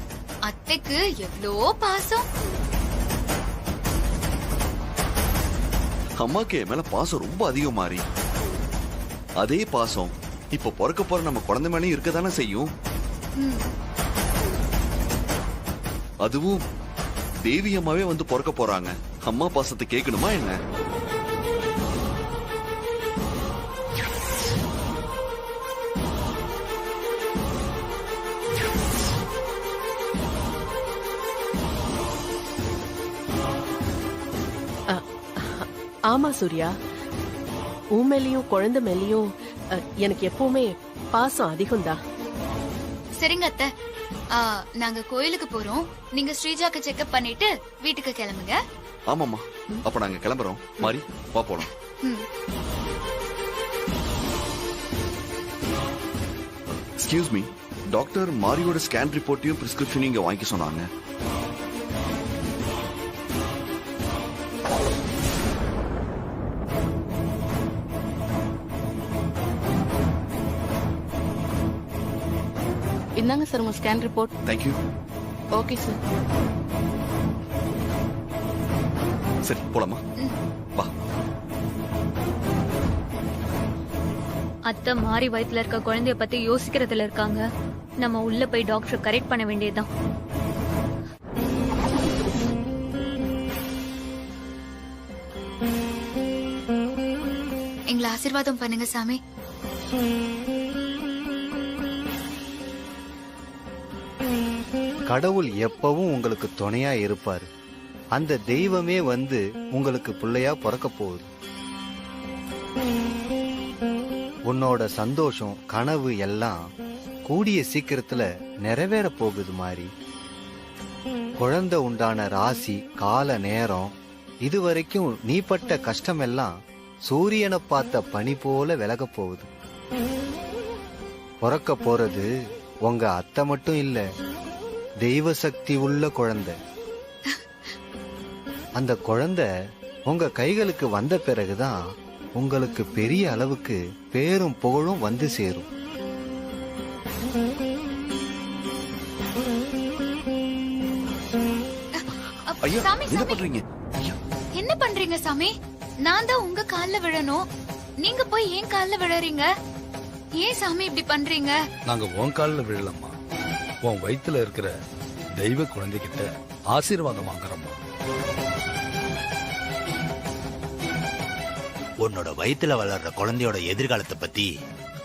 அத்தைக்கு எவ்வளோ பாசம். அம்மாக்கு என் மேல பாசம் ரொம்ப அதிகம். மாறி, அதே பாசம் இப்ப பிறக்க போற நம்ம குழந்தை மேலயும் இருக்கதானே செய்யும். அதுவும் தேவி அம்மாவே வந்து பிறக்க போறாங்க. அம்மா பாசத்தை கேட்கணுமா என்ன? ஆமா சூர்யா, உன் மேலயும் குழந்தை மேலயும் எனக்கு எப்பவுமே பாசம் அதிகம்தான். சரிங்க அத்தை, நாங்க கோயிலுக்கு போறோம். நீங்க ஸ்ரீஜாக்கு செக்அப் பண்ணிட்டு வீட்டுக்கு கிளம்புங்க. ஆமாமா, அப்ப நாங்க கிளம்புறோம். மாறி, வா போலாம். எக்ஸ்கியூஸ் மீ, டாக்டர் மாரியோட ஸ்கேன் ரிப்போர்ட்டையும் பிரிஸ்கிரிப்ஷனையும் இங்க வாங்கிக்க சொன்னாங்க. இந்தாங்க சார் உங்க scan report. Thank you. Okay sir. சரி, போலாமா? வா. அத்தை மாறி வயித்துல இருக்க குழந்தைய பத்தி யோசிக்கிறதுல இருக்காங்க. நம்ம உள்ள போய் டாக்டர் கரெக்ட் பண்ண வேண்டியதுதான். எங்களை ஆசீர்வாதம் பண்ணுங்க சாமி. கடவுள் எப்பவும் உங்களுக்கு துணையா இருப்பாரு. அந்த தெய்வமே வந்து உங்களுக்கு பிள்ளையா பிறக்க போகுது. உன்னோட சந்தோஷம் கனவு எல்லாம் கூடிய சீக்கிரத்துல நிறைவேற போகுது மாதிரி. குழந்தை உண்டான ராசி கால நேரம் இதுவரைக்கும் நீ பட்ட கஷ்டம் எல்லாம் சூரியனை பார்த்த பனி போல விலக போகுது. பிறக்க போறது உங்க அத்தை மட்டும் இல்ல, தெய்வ சக்தி உள்ள குழந்தை. அந்த குழந்தை உங்க கைகளுக்கு வந்த பிறகுதான் உங்களுக்கு பெரிய அளவுக்கு பேரும் புகழும் வந்து சேரும். ஐயா சாமி, என்ன சாமி. பண்றீங்க? என்ன பண்றீங்க சாமி? நான் தான் உங்க கால்ல விழணும், நீங்க போய் ஏன் கால்ல விழறீங்க? ஏன் சாமி இப்படி பண்றீங்க? நாங்க உன் கால்ல விழலம்மா, உன் வயித்துல இருக்கிற தெய்வ குழந்தைகிட்ட ஆசீர்வாதம் வாங்குறோம்மா. உன்னோட வயித்துல வளர்ற குழந்தையோட எதிர்காலத்தை பத்தி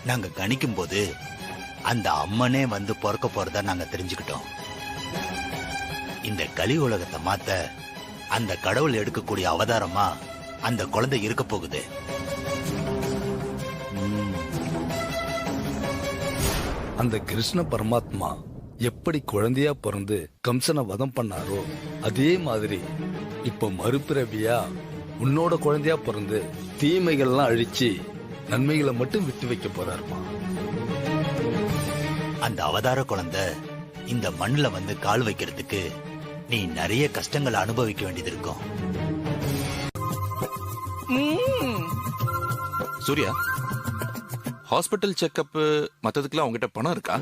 நாங்க கணிக்கும் போது அந்த அம்மனே வந்து பிறக்க போறதா நாங்க தெரிஞ்சுக்கிட்டோம். இந்த கலி உலகத்தை மாத்த அந்த கடவுள் எடுக்கக்கூடிய அவதாரமா அந்த குழந்தை இருக்க போகுது. அந்த கிருஷ்ண பரமாத்மா எப்படி குழந்தையா பிறந்து கம்சனை வதம் பண்ணாரோ அதே மாதிரி இப்ப மறுபிறவியா உன்னோட குழந்தையா பிறந்து தீமைகள்லாம் அழிச்சு நன்மைகளை மட்டும் விட்டு வைக்க போறாருமா. அந்த அவதார குழந்தை இந்த மண்ணுல வந்து கால் வைக்கிறதுக்கு நீ நிறைய கஷ்டங்களை அனுபவிக்க வேண்டியது இருக்கும். சூர்யா, ஹாஸ்பிட்டல் செக்கப் மத்ததுக்கெல்லாம் உங்ககிட்ட பணம் இருக்கா?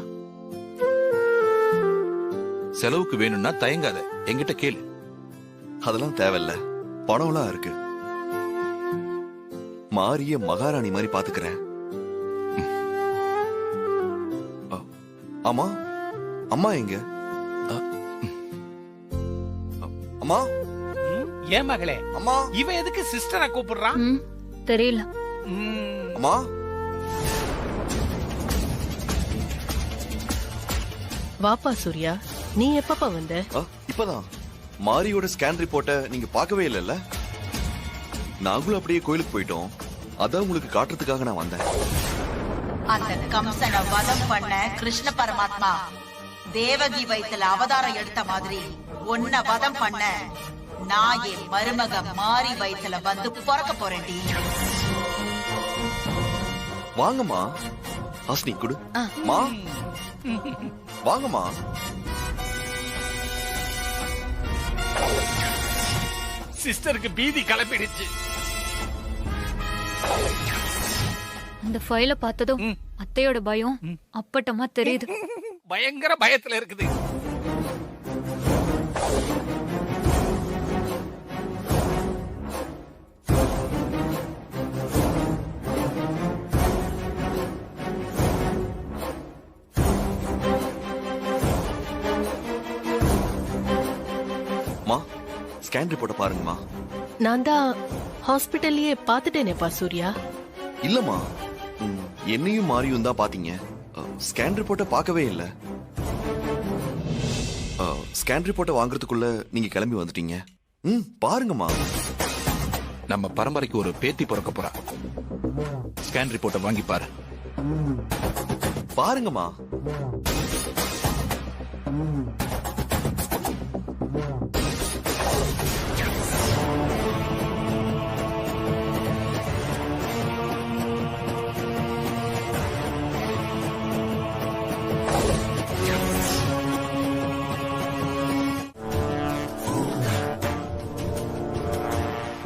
செலவுக்கு வேணும்னா தயங்காத, என்கிட்ட கேளு. அதெல்லாம் தேவையில்ல, பணம்லாம் இருக்கு. மாரிய மகாராணி மாதிரி பாத்துக்கிறேன். ஆமா, அம்மா எங்க? அம்மா, ஏன் மகளே? அம்மா, இவன் எதுக்கு சிஸ்டரை கூப்பிடுறான்? தெரியல. அம்மா, வாப்பா சூர்யா, நீ எப்பப்பா வந்த? இப்பதான். மாரியோட ஸ்கேன் ரிப்போர்ட்டை நீங்க பார்க்கவே இல்லைல்ல? நாங்களும் அப்படியே கோயிலுக்கு போயிட்டோம். அதான் உங்களுக்கு காட்டுறதுக்காக நான் வந்தேன். அந்த கம்சனை வதம் பண்ண கிருஷ்ண பரமாத்மா தேவகி வயித்துல அவதாரம் எடுத்த மாதிரி உன்னை வதம் பண்ண நான் என் மருமக மாரி வயித்துல வந்து பிறக்க போறேன்டி. வாங்கம்மா. ஹாஸ்னி குடு. மா, வாங்கம்மா. சிஸ்டருக்கு பீதி கிளம்பிடுச்சு. அந்த ஃபைல பார்த்ததும் அத்தையோட பயம் அப்பட்டமா தெரியுது. பயங்கர பயத்துல இருக்குது. மா, ஸ்கேன் ரிப்போர்ட்டை பாருங்கம்மா. நான் தான் ஹாஸ்பிட்டல்லயே பாத்துட்டேனேப்பா சூர்யா. இல்லம்மா, என்னையும் மாரியும் தான் பாத்தீங்க. ஸ்கேன் ரிப்போர்ட்டை பார்க்கவே இல்ல. ஸ்கேன் ரிப்போர்ட்டை வாங்குறதுக்குள்ள நீங்க கிளம்பி வந்துட்டீங்க. பாருங்கம்மா. நம்ம பரம்பரைக்கு ஒரு பேத்தி பிறக்க போறா. ஸ்கேன் ரிப்போர்ட்டை வாங்கி பாரு. பாருங்கம்மா.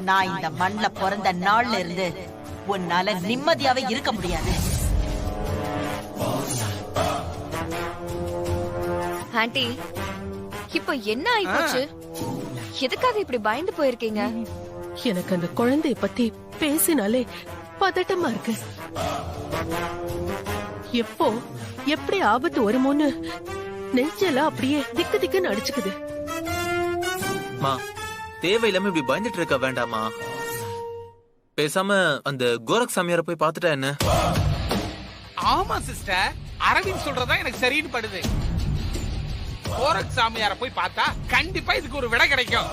நான் இந்த மண்ணுல பிறந்த நாள்ல இருந்து உன்னால நிம்மதியாவே இருக்க முடியாது. ஆண்டி, இப்போ என்ன ஆயிப்போச்சு? எதுக்காக இப்படி பயந்து போயிருக்கீங்க? எனக்கு அந்த குழந்தைய பத்தி பேசினாலே பதட்டமா இருக்கு. எப்போ எப்படி ஆபத்து வருமோன்னு நெஞ்செல்லாம் அப்படியே திக்கு திக்குன்னு அடிச்சுக்குது. மா, தேவையில்லாம இப்படி பயந்துட்டு இருக்க வேண்டாமா? பேசாம அந்த கோரக் சாமியார போய் பாத்துட்டா என்ன? ஆமா சிஸ்டர், அரவிந்த் சொல்றதா எனக்கு சரின்னு படுது. கோரக் சாமியார போய் பார்த்தா கண்டிப்பா இதுக்கு ஒரு விடை கிடைக்கும்.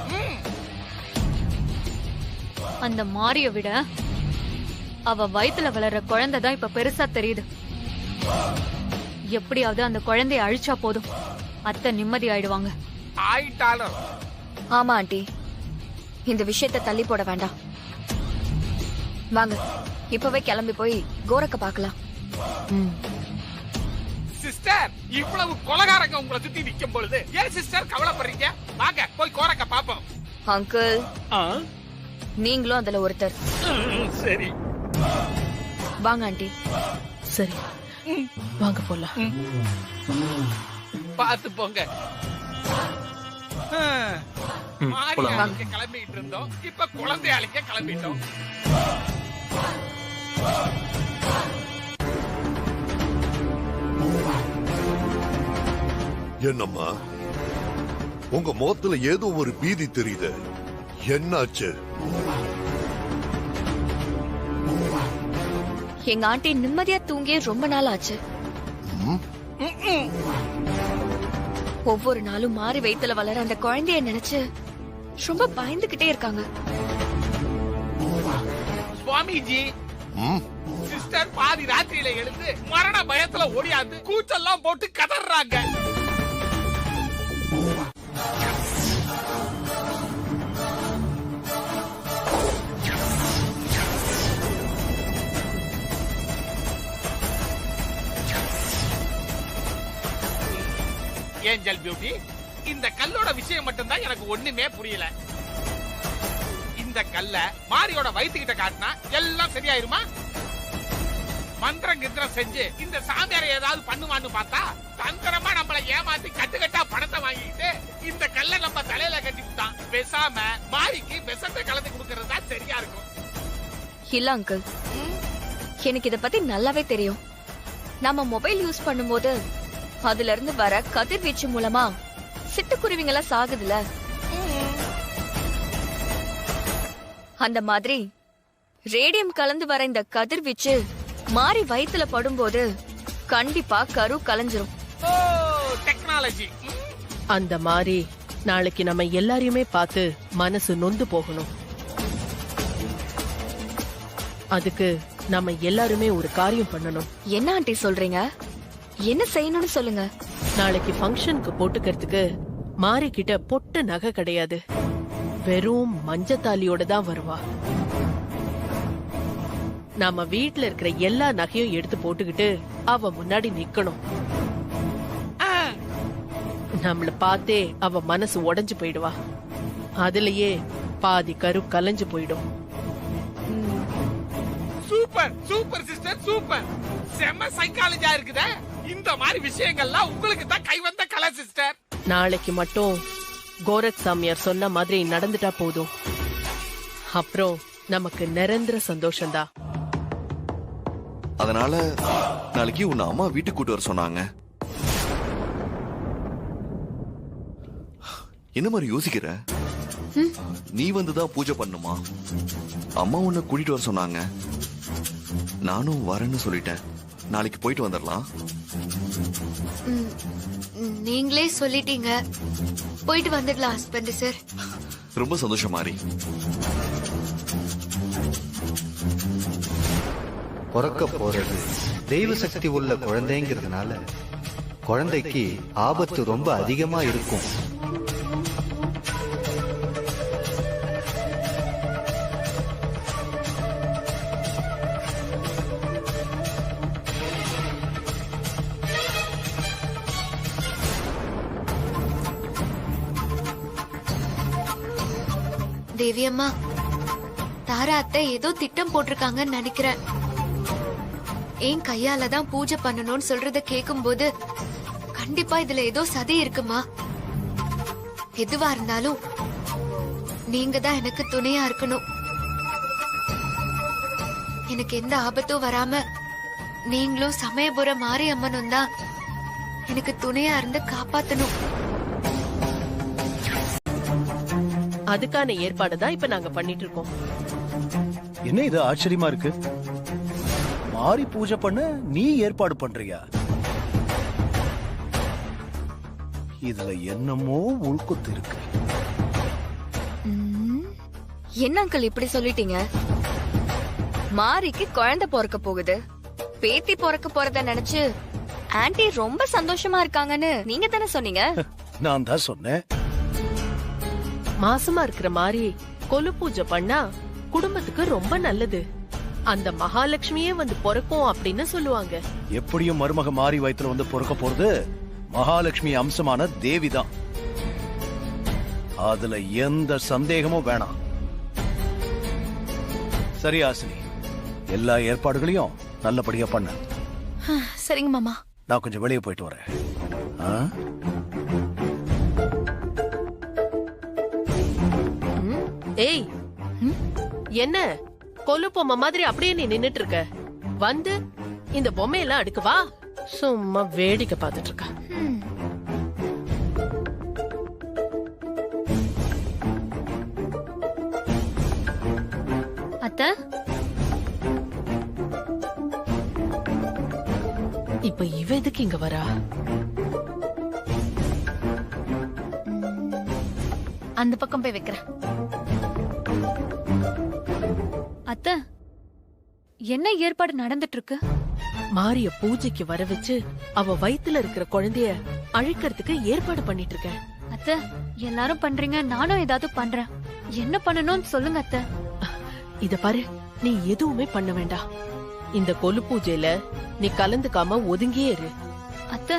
அந்த மாரிய விட அவ வயித்துல வளர்ற குழந்தை தான் இப்ப பெருசா தெரியுது. எப்படியாவது அந்த குழந்தைய அழிச்சா போதும், அத்தை நிம்மதி ஆயிடுவாங்க. ஆயிட்டாலும் ஆமா ஆண்டி, இந்த விஷயத்தை தள்ளி போட வேண்டாம். வாங்க இப்பவே கிளம்பி போய் கோரக்க பார்க்கலாம். சிஸ்டர், இவ்வளவு கொலகாரங்க உங்களை சுத்தி நிக்கும் பொழுது ஏன் சிஸ்டர் கவலைப்படுறீங்க? வாங்க போய் கோரக்க பாப்போம். அங்கிள், நீங்களும் அதுல ஒருத்தர். சரி வாங்க ஆண்டி. சரி வாங்க போலாம். பாத்து போங்க. மாரியாளிக்க கிளம்பிட்டு இருந்தோம், இப்ப குழந்தையாளிக்க கிளம்பிட்டோம். என்னம்மா உங்க முகத்துல ஏதோ ஒரு பீதி தெரியுது, என்னாச்சு? எங்க ஆண்டி நிம்மதியா தூங்கியே ரொம்ப நாள் ஆச்சு. ஒவ்வொரு நாளும் மாறி வயித்துல வளர அந்த குழந்தைய நினைச்சு ரொம்ப பயந்துகிட்டே இருக்காங்க. சுவாமிஜி, சிஸ்டர் பாதி ராத்திரியில எழுந்து மரண பயத்துல ஓடியாந்து கூச்செல்லாம் போட்டு கதறாங்க. ஏஞ்சல் பியூட்டி, இந்த கல்லோட விஷயம் மட்டும்தான் எனக்கு ஒண்ணுமே புரியல. இந்த கல்ல மாரியோட வயிற்றுக்கிட்ட காட்டினா எல்லாம் சரியாயிருமா? மந்திரம் கிந்திரம் செஞ்சு இந்த சாமியாரை ஏதாவது பண்ணுவான்னு பார்த்தா தந்திரமா நம்மள ஏமாத்தி கட்டுக்கட்டா பணத்தை வாங்கிட்டு இந்த கல்ல நம்ம தலையில கட்டிவிட்டான். பேசாம மாரிக்கு விஷத்தை கலந்து கொடுக்கறதா சரியா இருக்கும். இல்ல அங்கிள், எனக்கு இத பத்தி நல்லாவே தெரியும். நம்ம மொபைல் யூஸ் பண்ணும்போது அதுல இருந்து வர கதிர்வீச்சு மூலமா சிட்டுக்குருவிங்களா சாகுதுல, அந்த மாதிரி ரேடியம் கலந்து வர இந்த கதிர்வீச்சு மாறி வயித்துல படும்போது கண்டிப்பா கரு கலைஞ்சிரும். டெக்னாலஜி. அந்த மாதிரி நாளைக்கு நம்ம எல்லாரையுமே பார்த்து மனசு நொந்து போகணும். அதுக்கு நம்ம எல்லாருமே ஒரு காரியம் பண்ணணும். என்ன ஆண்டி சொல்றீங்க? என்ன செய்யணும்னு சொல்லுங்க. நாளைக்கு ஃபங்க்ஷனுக்கு போட்டுக்கிறதுக்கு மாரி கிட்ட பொட்டு நகை கிடையாது, வெறும் மஞ்சத்தாலியோட தான் வருவா. நாம வீட்ல இருக்கிற எல்லா நகையும் எடுத்து போட்டுக்கிட்டு அவ முன்னாடி நிக்கணும். நம்மள பார்த்தே அவ மனசு உடைஞ்சு போயிடுவா. அதுலயே பாதி கரு கலைஞ்சு போயிடும். Super super sister, super. செம சைக்காலஜியா இருக்குதே. இந்த மாதிரி விஷயங்கள்லாம் உங்களுக்கு தான் கைவந்த கலை சிஸ்டர். நாளைக்கு மட்டும் கோரக் சாமியார் சொன்ன மாதிரி நடந்துட்டா போதும். அப்புறம் நமக்கு நிரந்தர சந்தோஷம்தான். அதனால நாளைக்கு உன்னை அம்மா வீட்டுக்கு கூட்டு வர சொன்னாங்க. என்ன மாதிரி யோசிக்கிற? நீ வந்துதான் பூஜை பண்ணுமா? அம்மா உன்னை கூட்டிட்டு வர சொன்னாங்க, நானும் வரேன்னு சொல்லிட்டேன். நாளைக்கு போயிட்டு வந்துடலாம். நீங்களே சொல்லிட்டீங்க, போயிட்டு வந்துடலாம் ஹஸ்பண்ட் சார். ரொம்ப சந்தோஷம் மாறி. பிறக்க போறது தெய்வ சக்தி உள்ள குழந்தைங்கிறதுனால குழந்தைக்கு ஆபத்து ரொம்ப அதிகமா இருக்கும். தேவி அம்மா, தாரா அத்தை ஏதோ திட்டம் போட்டிருக்காங்கன்னு நினைக்கிறேன். ஏன் கையால தான் பூஜை பண்ணணும்னு சொல்றத கேட்கும் போது கண்டிப்பா இதுல ஏதோ சதி இருக்குமா? எதுவா இருந்தாலும் நீங்க தான் எனக்கு துணையா இருக்கணும். எனக்கு எந்த ஆபத்தும் வராம நீங்களும் சமயபுரம் மாரியம்மனும் தான் எனக்கு துணையா இருந்து காப்பாத்தணும். அதுக்கான ஏற்பாடு தான் இப்ப நாங்க பண்ணிட்டு இருக்கோம். என்ன இது ஆச்சரியமா இருக்கு? மாரி பூஜை பண்ண நீ ஏற்பாடு பண்றியா? இதுல என்னமோ உள்குத்து இருக்கு. என்ன அங்கிள் இப்படி சொல்லிட்டீங்க? மாரிக்கு குழந்தை பிறக்க போகுது, பேத்தி பிறக்க போறத நினைச்சு ஆன்ட்டி ரொம்ப சந்தோஷமா இருக்காங்கன்னு நீங்க தானே சொன்னீங்க. நான் தான் சொன்னேன். மாசமா இருக்கிற மாதிரி கொலு பூஜை பண்ணா குடும்பத்துக்கு ரொம்ப நல்லது. அந்த மகாலட்சுமியே வந்து பிறக்கும் அப்படின்னு சொல்லுவாங்க. எப்படியும் மருமக மாறி வயித்துல வந்து பிறக்க போறது மகாலட்சுமி அம்சமான தேவிதான். அதுல எந்த சந்தேகமும் வேணாம். சரி ஆசினி, எல்லா ஏற்பாடுகளையும் நல்லபடியா பண்ண. சரிங்க மாமா. நான் கொஞ்சம் வெளியே போயிட்டு வரேன். ஏய், என்ன கொலு பொம்மை மாதிரி அப்படியே நீ நின்னுட்டு இருக்க? வந்து இந்த பொம்மையெல்லாம் அடுக்கு வா. சும்மா வேடிக்கை பார்த்துட்டு இருக்க. அத்தை, இப்ப இவ எதுக்கு இங்க வரா? அந்த பக்கம் போய் வைக்கிறேன். அத்தை, என்ன ஏற்பாடு நடந்துட்டு இருக்கு? மாரிய பூஜைக்கு வர வச்சு அவ வயித்துல இருக்கிற குழந்தைய அழிக்கிறதுக்கு ஏற்பாடு பண்ணிட்டு இருக்க. அத்தை, எல்லாரும் பண்றீங்க, நானும் ஏதாவது பண்றேன். என்ன பண்ணணும்னு சொல்லுங்க அத்தை. இத பாரு, நீ எதுவுமே பண்ண வேண்டாம். இந்த கொலு பூஜையில நீ கலந்துக்காம ஒதுங்கியே இரு. அத்தை,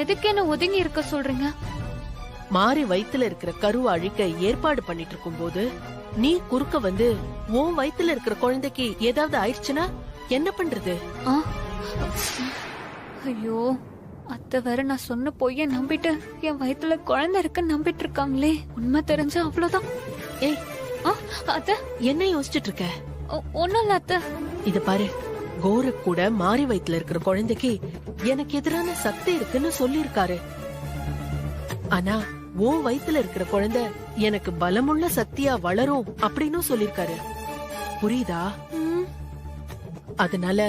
எதுக்கு என்ன ஒதுங்கி இருக்க சொல்றீங்க? மாறி வயித்துல இருக்கிற கருவை அழிக்க ஏற்பாடு பண்ணிட்டு இருக்கும் போது நீ குறுக்க வந்து உன் வயித்துல இருக்கிற குழந்தைக்கு ஏதாவது ஆயிடுச்சுன்னா என்ன பண்றது? ஐயோ, அத்தை வேற நான் சொன்ன பொய்ய நம்பிட்டு என் வயித்துல குழந்தை இருக்குன்னு நம்பிட்டு இருக்காங்களே. உண்மை தெரிஞ்சா அவ்வளவுதான். ஏய், அத்தை, என்ன யோசிச்சுட்டு இருக்க? ஒண்ணும் இல்ல அத்தை. இத பாரு, கோரக் கூட மாறி வயித்துல இருக்கிற குழந்தைக்கு எனக்கு எதிரான சக்தி இருக்குன்னு சொல்லிருக்காரு. ஆனா உன் வயித்துல இருக்கிற குழந்தை எனக்கு பலமுள்ள சக்தியா வளரும் அப்படின்னு சொல்லிருக்காரு. புரியுதா? அதனால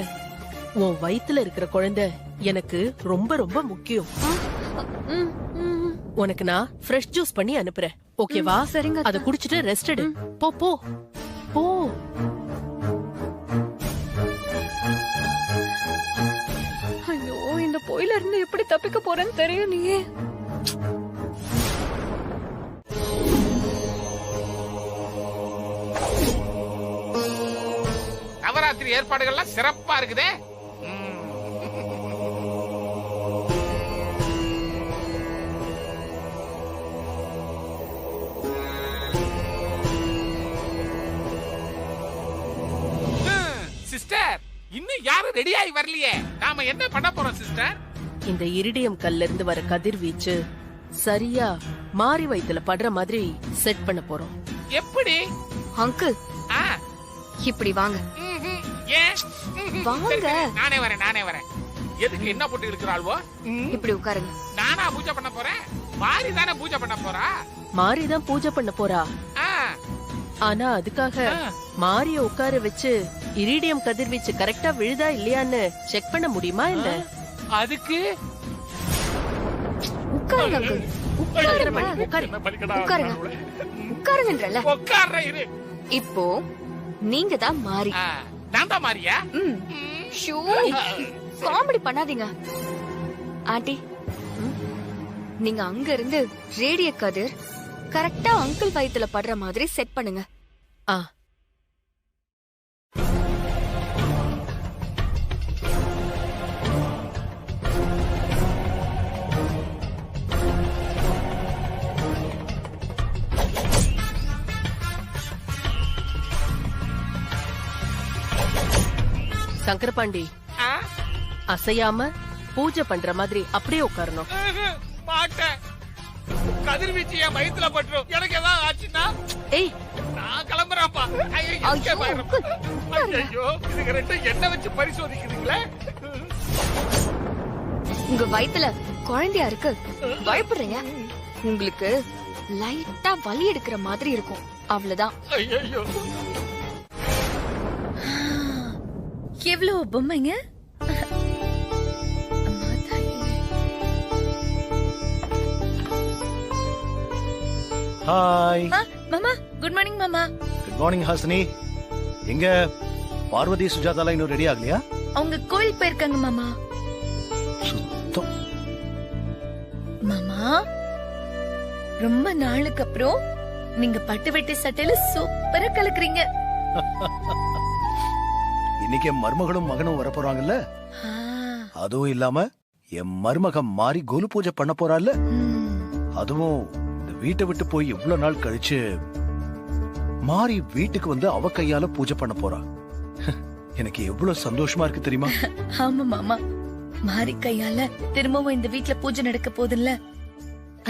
உன் வயித்துல இருக்கிற குழந்தை எனக்கு ரொம்ப ரொம்ப முக்கியம். உனக்கு நான் ஃப்ரெஷ் ஜூஸ் பண்ணி அனுப்புறேன், ஓகேவா? சரிங்க. அத குடிச்சிட்டு ரெஸ்ட் எடு. போ போ போ. ஐயோ, இந்த பொயில இருந்து எப்படி தப்பிக்க போறேன்னு தெரியலையே. நவராத்திரி ஏற்பாடுகள்லாம் சிறப்பா இருக்குதே. சிஸ்டர், இன்னும் யாரும் ரெடி ஆகி வரலையே. நாம என்ன பண்ண போறோம் சிஸ்டர்? இந்த இரிடியம் கல்ல இருந்து வர கதிர்வீச்சு சரியா மாறி வயித்துல படுற மாதிரி செட் பண்ண போறோம். எப்படி? அங்கிள், இப்படி வாங்க. வாங்க. நானே வரேன். எதுக்கு என்ன போட்டு இருக்கிறாள்வோ? இப்படி உட்காருங்க. நானா பூஜை பண்ண போறேன்? மாறி தானே பூஜை பண்ண போறா. மாறி தான் பூஜை பண்ண போறா. ஆனா அதுக்காக மாரிய உட்கார வச்சு இரிடியம் கதிர்வீச்சு கரெக்டா விழுதா இல்லையான்னு செக் பண்ண முடியுமா இல்ல? அதுக்கு உட்காருங்க அங்கிள். உட்காருங்கன்றல. இப்போ நீங்க தான் மாறி. நான் தான் மாறியா? ஷூ, காமெடி பண்ணாதீங்க. ஆண்டி, நீங்க அங்க இருந்து ரேடிய கதிர் கரெக்டா அங்கிள் வயித்துல படுற மாதிரி செட் பண்ணுங்க. சங்கரபாண்டி, அசையாம பூஜை பண்ற மாதிரி அப்படியே உட்காரணும். மாட்டேன். கதிர்வீச்சு என் வயித்துல பட்டுரும். எனக்கு ஏதாவது ஆச்சுன்னா நான் கிளம்புறேன்ப்பா. ஐயோ, இதுக்கு ரெண்டும் என்ன வச்சு பரிசோதிக்கிறீங்களே? உங்க வயித்துல குழந்தையா இருக்கு, பயப்படுறீங்க. உங்களுக்கு லைட்டா வலி எடுக்கிற மாதிரி இருக்கும், அவ்வளவுதான். ஐயோ, எவ்வளவு பொம்மைங்க? ஹாய். மாமா குட் மார்னிங் மாமா. Good morning Hasini. எங்க பார்வதி சுஜாதாலாம் இன்னும் ரெடி ஆகலையா? அவங்க கோயில் போயிருக்காங்க மாமா. சுத்தம். மாமா ரொம்ப நாளுக்கு அப்புறம் நீங்க பட்டு வெட்டி சட்டையில சூப்பரா கலக்குறீங்க. இன்னைக்கு என் மருமகளும் மகனும் வர போறாங்கல்ல, அதுவும் இல்லாம என் மருமகன் மாறி கோலு பூஜை பண்ண போறாள்ல, அதுவும் இந்த வீட்டை விட்டு போய் எவ்வளவு நாள் கழிச்சு மாறி வீட்டுக்கு வந்து அவ கையால பூஜை பண்ண போறா. எனக்கு எவ்வளவு சந்தோஷமா இருக்கு தெரியுமா? ஆமா மாமா, மாறி கையால திரும்பவும் இந்த வீட்ல பூஜை நடக்க போதில்ல,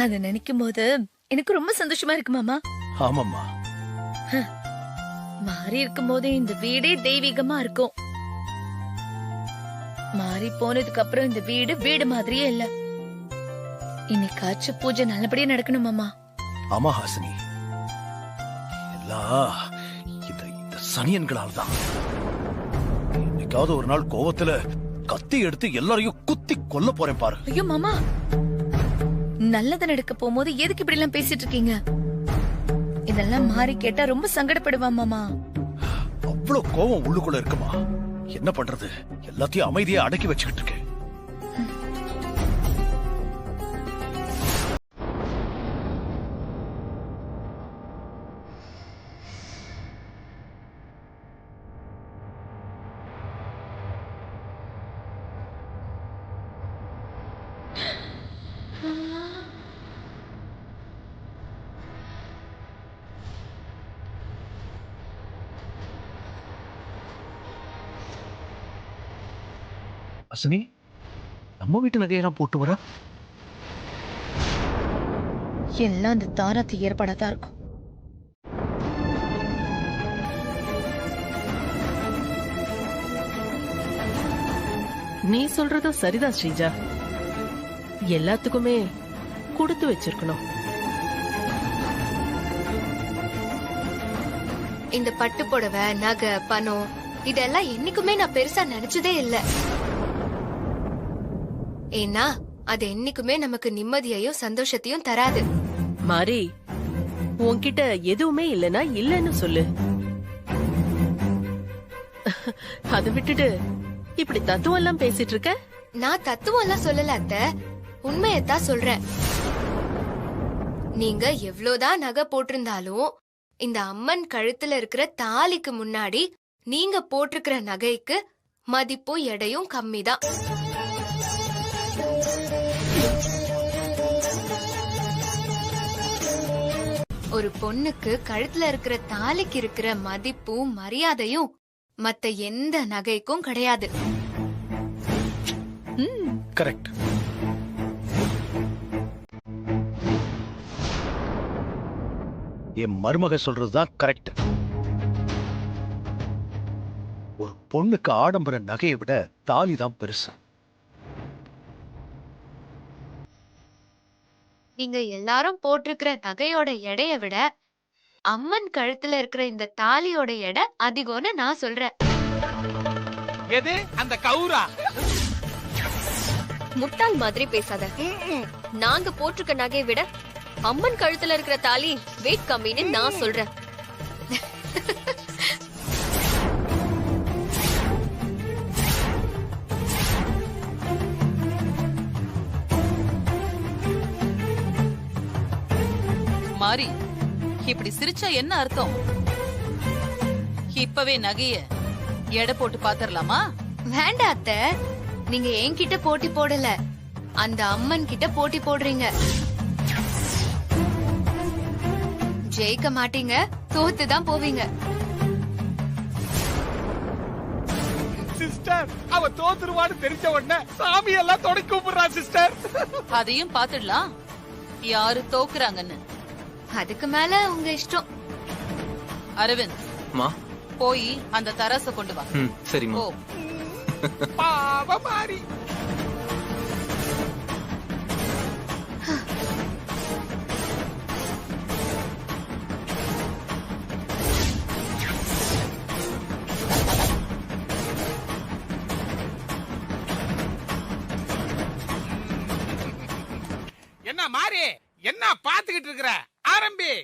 அத நினைக்கும் போது எனக்கு ரொம்ப சந்தோஷமா இருக்கு மாமா. ஆமாம்மா. மாறி இருக்கும் போதே இந்த வீடே தெய்வீகமா இருக்கும். மாறி போனதுக்கு அப்புறம் இந்த வீடு வீடு மாதிரியே இல்ல. இன்னைக்காச்சும் பூஜை நல்லபடியா நடக்கணும் மாமா. ஆமா ஹாசினி, எல்லாம் இந்த சனியன்களால் தான். இன்னைக்காவது ஒரு நாள் கோவத்துல கத்தி எடுத்து எல்லாரையும் குத்தி கொல்ல போறேன் பாரு. ஐயோ மாமா, நல்லது நடக்க போகும்போது எதுக்கு இப்படி எல்லாம் பேசிட்டு இருக்கீங்க? இதெல்லாம் மாறி கேட்டா ரொம்ப சங்கடப்படுவான் மாமா. அவ்வளவு கோவம் உள்ளுக்குள்ள இருக்குமா? என்ன பண்றது, எல்லாத்தையும் அமைதியா அடக்கி வச்சுக்கிட்டு இருக்கேன். அசனி, நம்ம வீட்டு நகையெல்லாம் போட்டு வர எல்லாம் அந்த தாராத்து ஏற்பாடாதான் இருக்கும். நீ சொல்றதும் சரிதான் ஸ்ரீஜா. எல்லாத்துக்குமே கொடுத்து வச்சிருக்கணும். இந்த பட்டு புடவை, நகை, பணம் இதெல்லாம் என்னைக்குமே நான் பெருசா நினைச்சதே இல்ல. ஏன்னா அது என்னைக்குமே நமக்கு நிம்மதியையும் சந்தோஷத்தையும் தராது. மாறி, உன்கிட்ட எதுவுமே இல்லனா இல்லன்னு சொல்லு. அதை விட்டுட்டு இப்படி தத்துவம் எல்லாம் பேசிட்டு இருக்க. நான் தத்துவம் எல்லாம் சொல்லல அத்தை, உண்மையத்தான் சொல்றேன். நீங்க எவ்வளவுதான் நகை போட்டிருந்தாலும் இந்த அம்மன் கழுத்துல இருக்கிற தாலிக்கு முன்னாடி நீங்க போட்டிருக்கிற நகைக்கு மதிப்பும் எடையும் கம்மிதான். ஒரு பொண்ணுக்கு கழுத்துல இருக்கிற தாலிக்கு இருக்கிற மதிப்பும் மரியாதையும் மத்த எந்த நகைக்கும் கிடையாது. கரெக்ட். என் மருமக சொல்றதுதான் கரெக்ட். ஒரு பொண்ணுக்கு ஆடம்பர நகையை விட தாலி தான் பெருசு. நீங்க எல்லாரும் போட்டிருக்கிற நகையோட எடைய விட அம்மன் கழுத்துல இருக்கிற இந்த தாலியோட எடை அதிகம்னு நான் சொல்றேன். எது அந்த கௌரா? முட்டாள் மாதிரி பேசாத. நாங்க போட்டிருக்க நகையை விட அம்மன் கழுத்துல இருக்கிற தாலி வெயிட் கம்மின்னு நான் சொல்றேன். மாறி, இப்படி சிரிச்சா என்ன அர்த்தம்? இப்பவே நகைய எடை போட்டு பாத்திரலாமா? வேண்டாம் அத்தை, நீங்க என்கிட்ட போட்டி போடல, அந்த அம்மன் கிட்ட போட்டி போடுறீங்க. ஜெயிக்க மாட்டீங்க, தோத்துதான் போவீங்க. சிஸ்டர், அவ தோத்துருவான்னு தெரிஞ்ச உடனே சாமி எல்லாம் தொடக்கி கூப்பிடுறா சிஸ்டர். அதையும் பாத்துடலாம் யாரு தோக்குறாங்கன்னு. அதுக்கு மேல உங்க இஷ்டம். அரவிந்த், போய் அந்த தராச கொண்டு வா. சரிம்மா. பாவ மாறி. என்ன மாறி, என்ன பாத்துக்கிட்டு இருக்கிற? ஆரம்பி.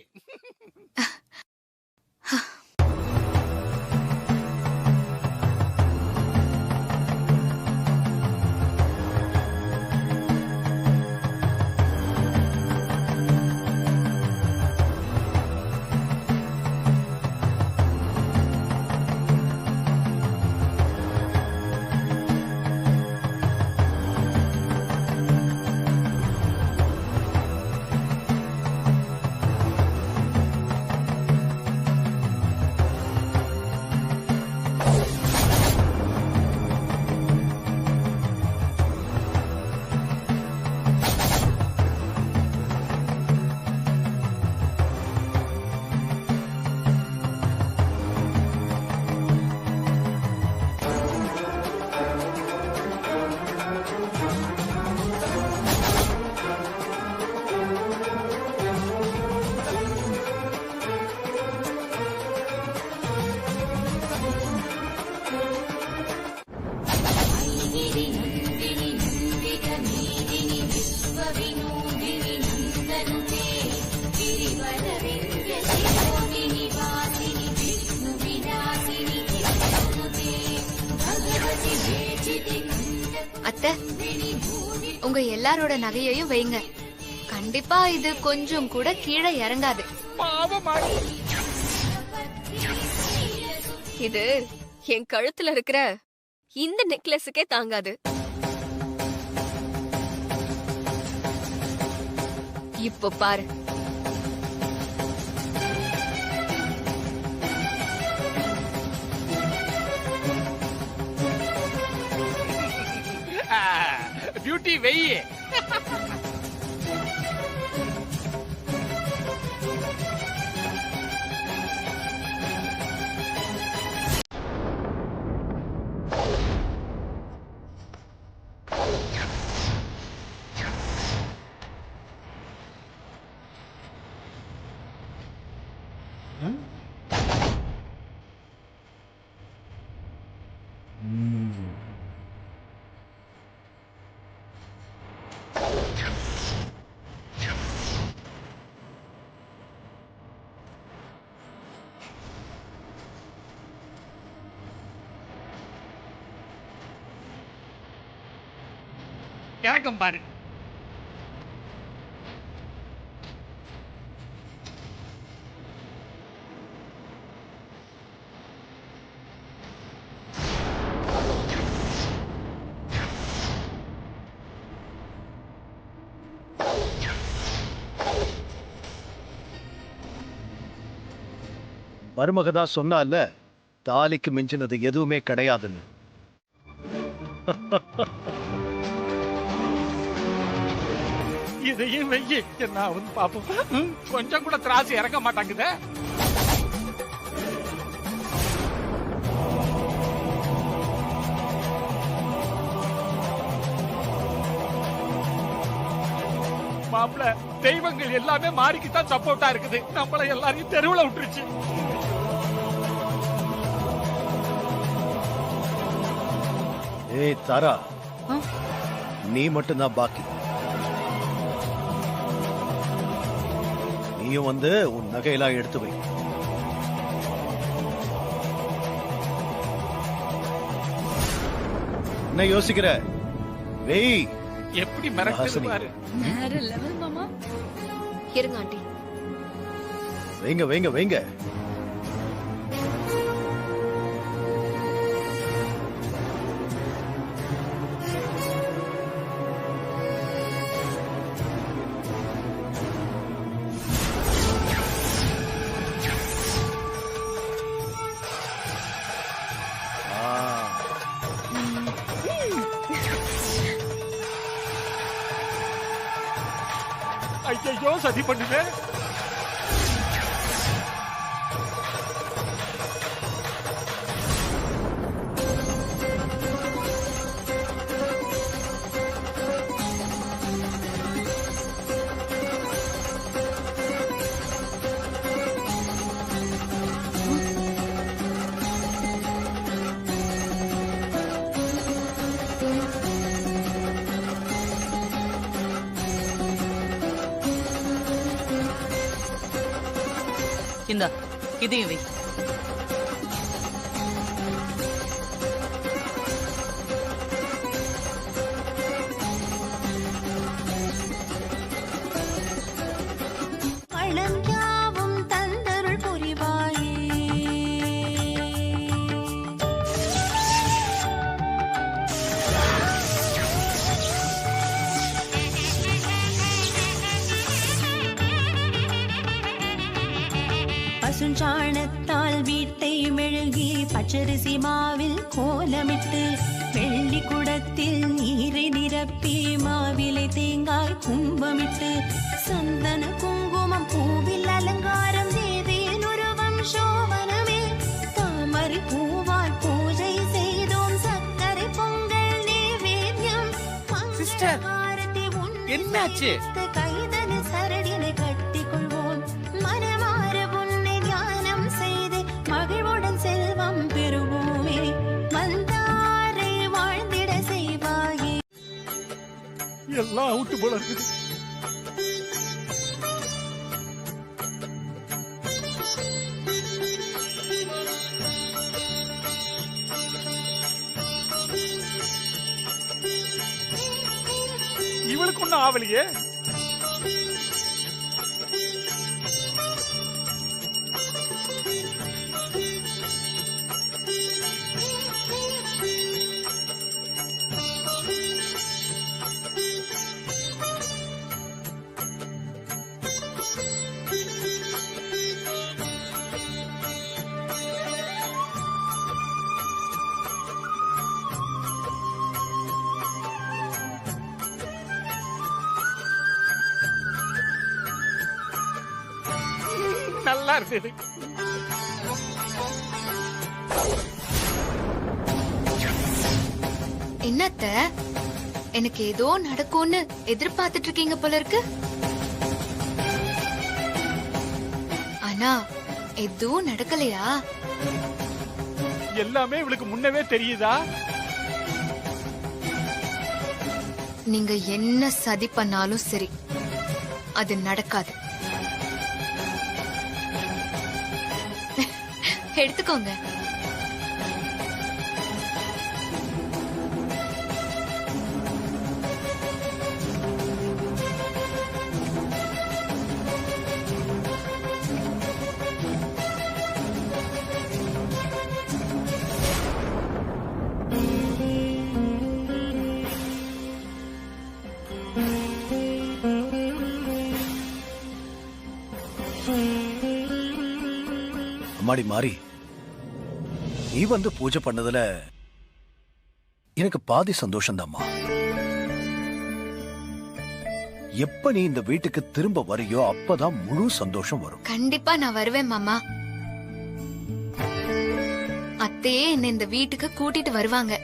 அத்தை, உங்க எல்லாரோட நகையையும் வைங்க. கண்டிப்பா இது கொஞ்சம் கூட கீழே இறங்காது. இது என் கழுத்துல இருக்கிற இந்த நெக்லஸுக்கே தாங்காது. இப்போ பாரு. பியூட்டி வெயி. இறக்கம் பாரு. மருமகதா சொன்னால தாலிக்கு மிஞ்சினது எதுவுமே கிடையாதுன்னு. இதையும் வெயி. என்ன வந்து பாப்போம். கொஞ்சம் கூட திராசு இறக்க மாட்டாங்குதே. மாப்பிள, தெய்வங்கள் எல்லாமே மாறிக்குத்தான் சப்போர்ட்டா இருக்குது. நம்மள எல்லாரையும் தெருவுல விட்டுருச்சு. ஏய் தாரா, நீ மட்டும்தான் பாக்கி. நீயும் வந்து உன் நகையெல்லாம் எடுத்து வை. என்ன யோசிக்கிற? வெய். எப்படி மிரட்டுது பாரு. வேற லெவல் மாமா. இருங்க ஆண்டி. வைங்க வைங்க வைங்க. ஐயோ, சதி பண்ணுது. இந்தா இதையும் வை. யாவும் தந்தருள் புரிவாயே. பசுஞ்சாணத்தால் வீட்டை மெழுகி பச்சரிசி மாவில் கோலமிட்டு வெள்ளி குடத்தில் நீரை நிரப்பி மாவிலை தேங்காய் கும்பமிட்டு சந்தன குங்குமம் பூவில் அலங்காரம் தேவியின் உருவம் சோவனமே தாமரை பூவால் பூஜை செய்தோம் சக்கரை பொங்கல் நைவேத்யம். சிஸ்டர், என்னாச்சு? கைதனு சரடினை கட்டிக் கொள்வோம் மனமாற உன்னை தியானம் செய்து மகிழ்வுடன் செல்வம் பெறுவோமே வந்தாரை வாழ்ந்திட செய்வாயே. எல்லாம் அவுட்டு போல இருக்குது. இவளுக்கு ஒன்னும் ஆவலையே. நல்லா இருந்தது. என்னத்த எனக்கு ஏதோ நடக்கும்னு எதிர்பார்த்துட்டு இருக்கீங்க போல இருக்கு. ஆனா எதுவும் நடக்கலையா? எல்லாமே இவளுக்கு முன்னவே தெரியுதா? நீங்க என்ன சதி பண்ணாலும் சரி அது நடக்காது. எடுத்துக்கோங்க. அம்மாடி மாறி, நீ வந்து பூஜை பண்ணதுல எனக்கு பாதி சந்தோஷம்தாம்மா. எப்ப நீ இந்த வீட்டுக்கு திரும்ப வரையோ அப்பதான் முழு சந்தோஷம் வரும். கண்டிப்பா நான் வருவேன் மாமா. அத்தையே என்ன இந்த வீட்டுக்கு கூட்டிட்டு வருவாங்க.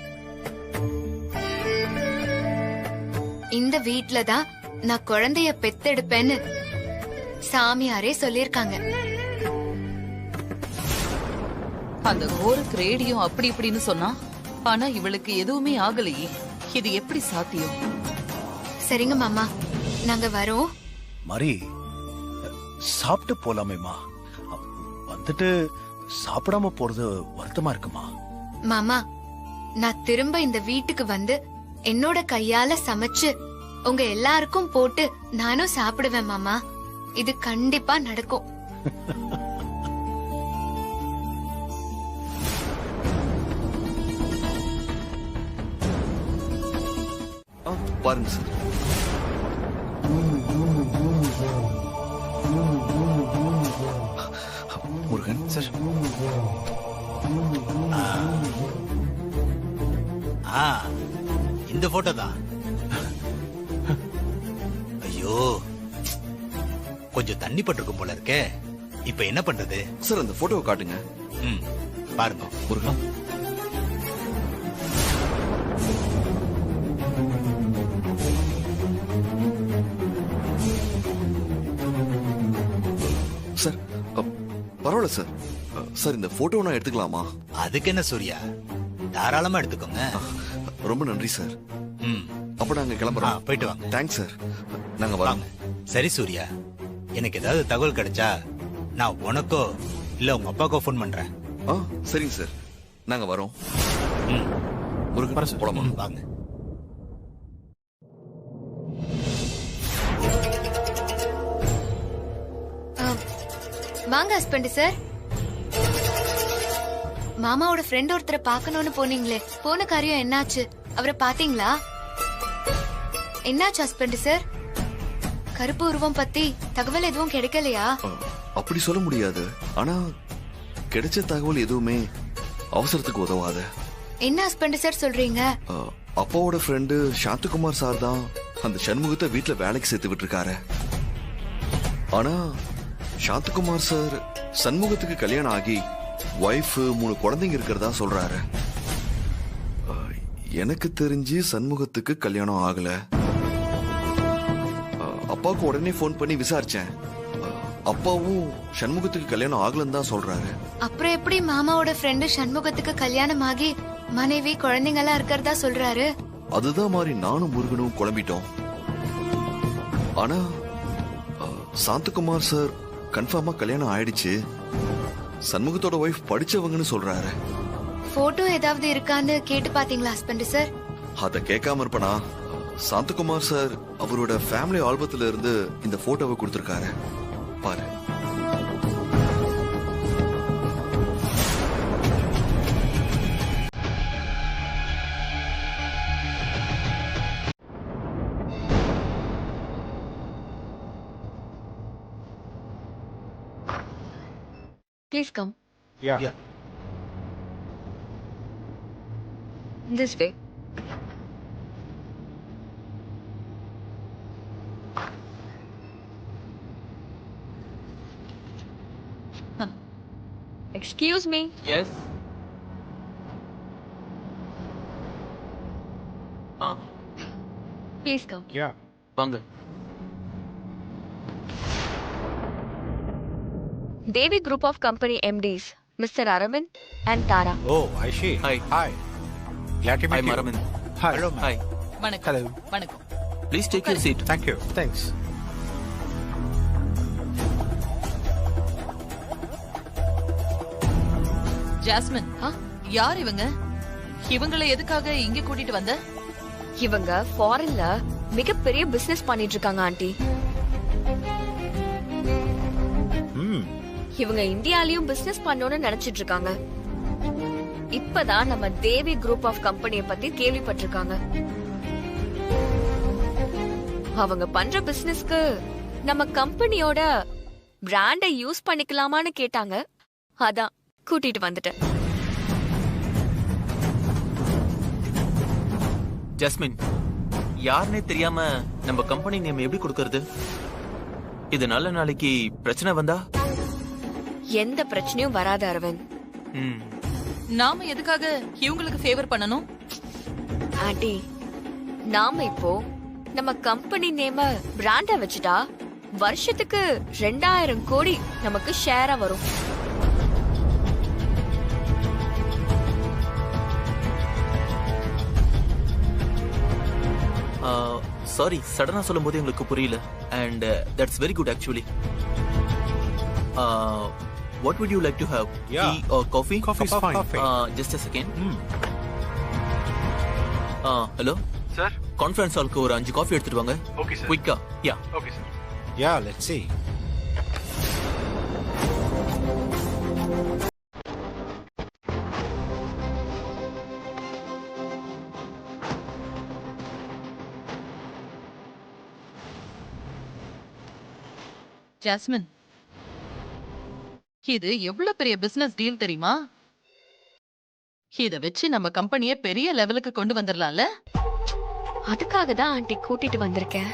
இந்த வீட்ல தான் நான் குழந்தைய பெத்தெடுப்பேன்னு சாமியாரே சொல்லிருக்காங்க. அந்த கோருக்கு ரேடியோ அப்படி இப்படின்னு சொன்னா, ஆனா இவளுக்கு எதுவுமே ஆகலையே. இது எப்படி சாத்தியம்? சரிங்க மாமா, நாங்க வரோம். மாறி, சாப்பிட்டு போலாமேமா. வந்துட்டு சாப்பிடாம போறது வருத்தமா இருக்குமா? மாமா, நான் திரும்ப இந்த வீட்டுக்கு வந்து என்னோட கையால சமைச்சு உங்க எல்லாருக்கும் போட்டு நானும் சாப்பிடுவேன் மாமா. இது கண்டிப்பா நடக்கும். பாருங்க சார். முருகன் சார். இந்த போட்டோ தான். ஐயோ, கொஞ்சம் தண்ணி பட்டிருக்கும் போல இருக்கே. இப்ப என்ன பண்றது? சார் அந்த போட்டோவை காட்டுங்க. பாருங்க முருகன். சார் பரவாயில்ல சார். சார் இந்த போட்டோ நான் எடுத்துக்கலாமா? அதுக்கு என்ன சூர்யா, தாராளமா எடுத்துக்கோங்க. ரொம்ப நன்றி சார். அப்ப நாங்க கிளம்புறோம். போயிட்டு வாங்க. Thanks sir. நாங்க வரோம். சரி சூர்யா, எனக்கு ஏதாவது தகவல் கிடைச்சா நான் உனக்கோ இல்ல உங்க அப்பாக்கோ ஃபோன் பண்றேன். சரிங்க சார், நாங்க வரோம். முருகன் போலாமா? வாங்க. வாங்க ஹஸ்பண்ட் சார். மாமாவோட ஃப்ரெண்ட் ஒருத்தரை பார்க்கணும்னு போனீங்களே, போன காரியம் என்னாச்சு? அவரை பாத்தீங்களா? என்னாச்சு ஹஸ்பண்ட் சார்? கருப்பு உருவம் பத்தி தகவல் எதுவும் கிடைக்கலையா? அப்படி சொல்ல முடியாது. ஆனா கிடைச்ச தகவல் எதுவுமே அவசரத்துக்கு உதவாத. என்ன ஹஸ்பண்ட் சார் சொல்றீங்க? அப்பாவோட ஃப்ரெண்டு சாந்தகுமார் சார் தான் அந்த சண்முகத்தை வீட்டுல வேலைக்கு சேர்த்து விட்டுருக்காரு. ஆனா சாந்தகுமார் சார் சண்முகத்துக்கு கல்யாணம் ஆகி வைஃப் 3 குழந்தைங்க இருக்கிறதா சொல்றாரு. எனக்கு தெரிஞ்சு சண்முகத்துக்கு கல்யாணம் ஆகல. அப்பாவுக்கு உடனே போன் பண்ணி விசாரிச்சேன். அப்பாவும் சண்முகத்துக்கு கல்யாணம் ஆகலன்னு தான் சொல்றாரு. அப்புறம் எப்படி மாமாவோட ஃப்ரெண்டு சண்முகத்துக்கு கல்யாணம் ஆகி மனைவி குழந்தைங்க எல்லாம் இருக்கிறதா சொல்றாரு? அதுதான் மாதிரி நானும் முருகனும் குழம்பிட்டோம். ஆனா சாந்தகுமார் சார் கன்ஃபார்மா கல்யாணம் ஆயிடுச்சு, சண்முகத்தோட வைஃப் படிச்சவங்கன்னு சொல்றாரு. போட்டோ ஏதாவது இருக்கான்னு கேட்டு பாத்தீங்களா ஹஸ்பண்ட் சார்? அத கேட்காம இருப்பனா? சாந்தகுமார் சார் அவரோட ஃபேமிலி ஆல்பத்துல இருந்து இந்த போட்டோவை கொடுத்திருக்காரு, பாரு. Please come. Yeah. This way. Excuse me. Yes. Please come. Yeah. வாங்க. Devi Group of Company MDs, Mr. Aravind and Tara. Oh, I see. Hi. Hi. Glad to meet I'm you. Aravind. Hi. Hello, ma'am. Hi. வணக்கம். Hello. வணக்கம். Please take your seat. Thank you. Thanks. Jasmine, யார் இவங்க? இவங்களை எதுக்காக இங்க கூட்டிட்டு வந்த? இவங்க ஃபாரின்ல மிகப்பெரிய பிசினஸ் பண்ணிட்டு இருக்காங்க ஆண்டி. இவங்க இந்தியாலயும் பிசினஸ் பண்ணணும்னு நினைச்சிட்டு இருக்காங்க. இப்பதான் நம்ம தேவி குரூப் ஆஃப் கம்பெனியை பத்தி கேள்விப்பட்டிருக்காங்க. அவங்க பண்ற பிசினஸ்க்கு நம்ம கம்பெனியோட பிராண்டை யூஸ் பண்ணிக்கலாமான்னு கேட்டாங்க. அதான் கூட்டிட்டு வந்துட்டேன். ஜஸ்மின், யாருன்னே தெரியாம நம்ம கம்பெனி நேம் எப்படி கொடுக்கறது? இதனால நாளைக்கு பிரச்சனை வந்தா? எந்த பிரச்சனையும் வராது அரவிந்த். நாம எதுக்காக இவங்களுக்கு ஃபேவர் பண்ணணும்? ஆண்டி, நாம இப்போ நம்ம கம்பெனி நேம பிராண்டா வச்சுட்டா வருஷத்துக்கு 2000 கோடி நமக்கு ஷேரா வரும். சாரி, சடனா சொல்லும் போது எங்களுக்கு புரியல. And that's very good actually. What would you like to have? Yeah. Tea or coffee? Coffee is fine. Coffee. Just a second. Hello? Sir? Conference hallக்கு ஒரு 5 காஃபி எடுத்துட்டு வாங்க. Okay, sir. Quick-ஆ. Yeah. Okay, sir. Yeah, let's see. Jasmine, இது எவ்வளவு பெரிய business deal தெரியுமா? இத வச்சு நம்ம கம்பெனியை பெரிய லெவலுக்கு கொண்டு வந்துடலாம்ல? அதுக்காக தான் ஆண்டி கூட்டிட்டு வந்திருக்கேன்.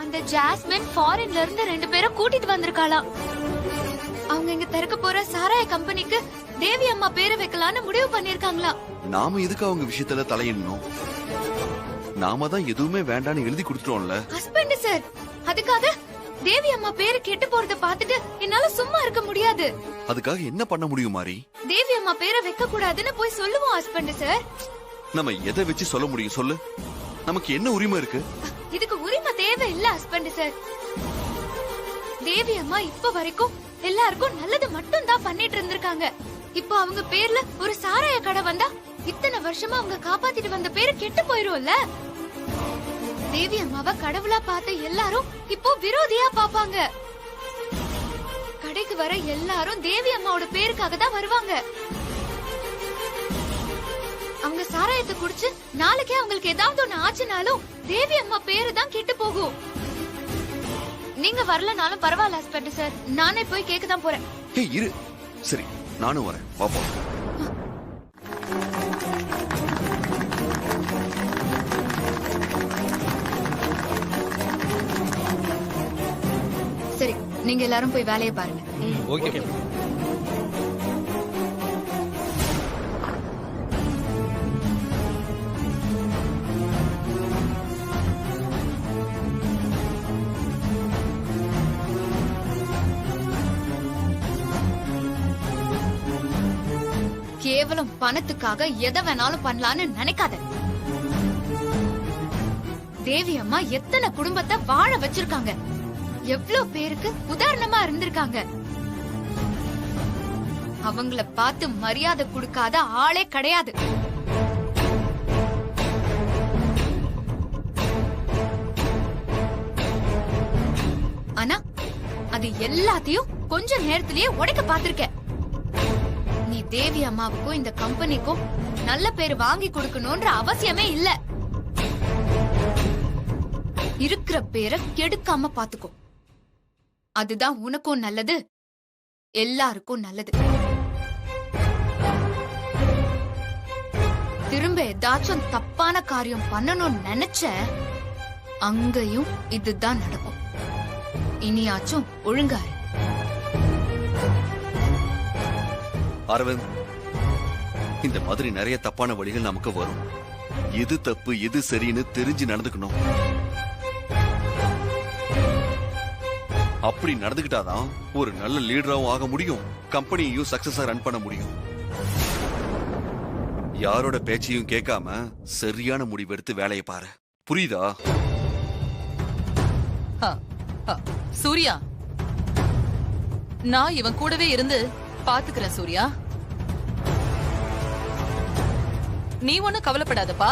அந்த ஜாஸ்மின் ஃபாரின்ல இருந்து 2 பேரை கூட்டிட்டு வந்திருக்காளாம். அவங்க இங்க திறக்க போற சாராய கம்பெனிக்கு தேவி அம்மா பேரை வைக்கலாம்னு முடிவு பண்ணிருக்காங்களா? நாம எதுக்கு அவங்க விஷயத்துல தலையிடணும்? நாம தான் எதுவுமே வேண்டான்னு எழுதி கொடுத்துட்டோம்ல. ஹஸ்பண்ட் சார், அதுக்காக தேவி அம்மா பேரு கெட்டு போறத பாத்துட்டு என்னால சும்மா இருக்க முடியாது. அதுக்காக என்ன பண்ண முடியும் மாரி? தேவி அம்மா பேரை வைக்க கூடாதுன்னு போய் சொல்லுவோம் ஹஸ்பண்ட் சார். நம்ம எதை வச்சு சொல்ல முடியும் சொல்லு? நமக்கு என்ன உரிமை இருக்கு? இதுக்கு உரிமை தேவை இல்ல ஹஸ்பண்ட் சார். தேவி அம்மா இப்ப வரைக்கும் எல்லாருக்கும் நல்லது மட்டும் தான் பண்ணிட்டு இருந்திருக்காங்க. இப்போ அவங்க பேர்ல ஒரு சாராய கடை வந்தா இத்தனை வருஷமா அவங்க காப்பாத்திட்டு வந்த பேரு கெட்டு போயிரும்ல. தேவி அம்மாவை கடவுளா பார்த்த எல்லாரும் இப்போ விரோதியா பாப்பாங்க. கடைக்கு வர எல்லாரும் தேவி அம்மாவோட பேருக்காக தான் வருவாங்க. அவங்க சாராயத்தை குடிச்சு நாளைக்கே அவங்களுக்கு ஏதாவது ஒண்ணு ஆச்சுனாலும் தேவி அம்மா பேரு தான் கெட்டு போகும். நீங்க வரலனாலும் பரவாயில்ல ஹஸ்பண்ட் சார், நானே போய் கேட்க தான் போறேன். ஏய் இரு, சரி நானும் வரேன், பாப்போம். சரி, நீங்க எல்லாரும் போய் வேலையை பாருங்க. ஓகே. கேவலம் பணத்துக்காக எதை வேணாலும் பண்ணலான்னு நினைக்காத. தேவி அம்மா எத்தனை குடும்பத்தை வாழ வச்சிருக்காங்க, எவ்வளவு பேருக்கு உதாரணமா இருந்திருக்காங்க. அவங்கள பார்த்து மரியாதை கொடுக்காத ஆளே கிடையாது. ஆனா அது எல்லாத்தையும் கொஞ்ச நேரத்திலேயே உடைக்க பார்த்திருக்க. நீ தேவி அம்மாவுக்கும் இந்த கம்பெனிக்கும் நல்ல பேர் வாங்கி கொடுக்கணும்ன்ற அவசியமே இல்ல. இருக்கிற பேரை கெடுக்காம பாத்துக்கோ. அதுதான் உனக்கும் நல்லது, எல்லாருக்கும் நல்லது. திரும்ப ஏதாச்சும் தப்பான காரியம் பண்ணணும்னு நினைச்ச அங்கேயும் இதுதான் நடக்கும். இனியாச்சும் ஒழுங்கா இரு. அரவிந்த், இந்த மாதிரி நிறைய தப்பான வழிகள் நமக்கு வரும். எது தப்பு எது சரின்னு தெரிஞ்சு நடந்துக்கணும். அப்படி நடந்துக்கிட்டாதான் ஒரு நல்ல லீடராவும் ஆக முடியும், கம்பெனியையும் சக்சஸா ரன் பண்ண முடியும். யாரோட பேச்சையும் கேட்காம சரியான முடிவெடுத்து வேலையை பாரு, புரியுதா? சூர்யா, நான் இவன் கூடவே இருந்து பாத்துக்கிறேன். சூர்யா, நீ ஒண்ணும் கவலைப்படாதப்பா.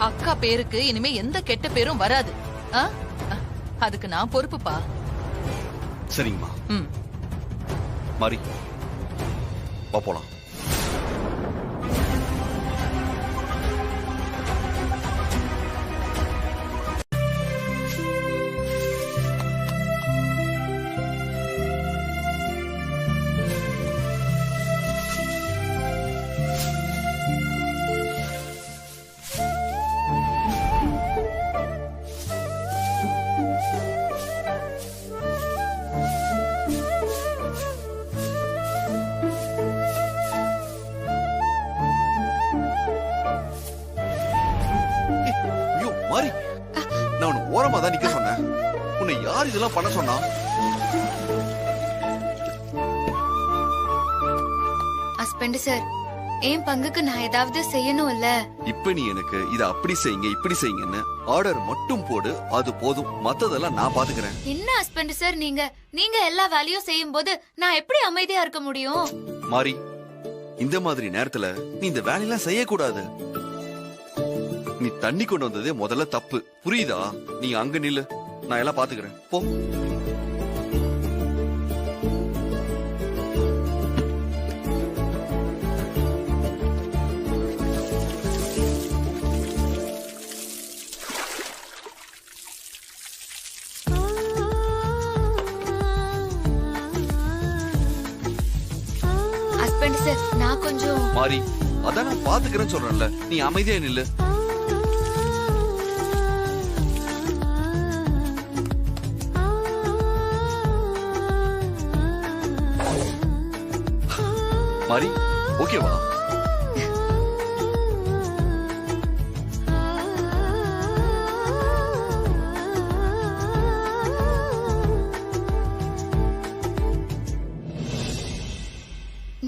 அக்கா பேருக்கு இனிமே எந்த கெட்ட பேரும் வராது. அதுக்கு நான் பொறுப்புப்பா. சரிங்கம்மா. மாறி வா போலாம். ஓரமா தான் நிக்க சொன்னேன். உன்னை யார் இதெல்லாம் பண்ண சொன்னா? ஹஸ்பண்ட் சார், என் பங்குக்கு நான் ஏதாவது செய்யணும் இல்ல. இப்ப நீ எனக்கு இத அப்படி செய்யுங்க இப்படி செய்யுங்கன்னு ஆர்டர் மட்டும் போடு, அது போதும். மத்ததெல்லாம் நான் பாத்துக்கிறேன். என்ன ஹஸ்பண்ட் சார், நீங்க எல்லா வேலையும் செய்யும் போது நான் எப்படி அமைதியா இருக்க முடியும்? மாறி, இந்த மாதிரி நேரத்துல நீ இந்த வேலையெல்லாம் செய்யக்கூடாது. நீ தண்ணி கொண்டு வந்ததே முதல்ல தப்பு, புரியுதா? நீ அங்க நில்லு, நான் எல்லாம் பாத்துக்கிறேன், போ. ஹஸ்பண்ட் சார், நான் கொஞ்சம் மாறி, அதான் நான் பாத்துக்கிறேன்னு சொல்றேன்ல, நீ அமைதியா நில்லு. மாறி, ஓகேவா?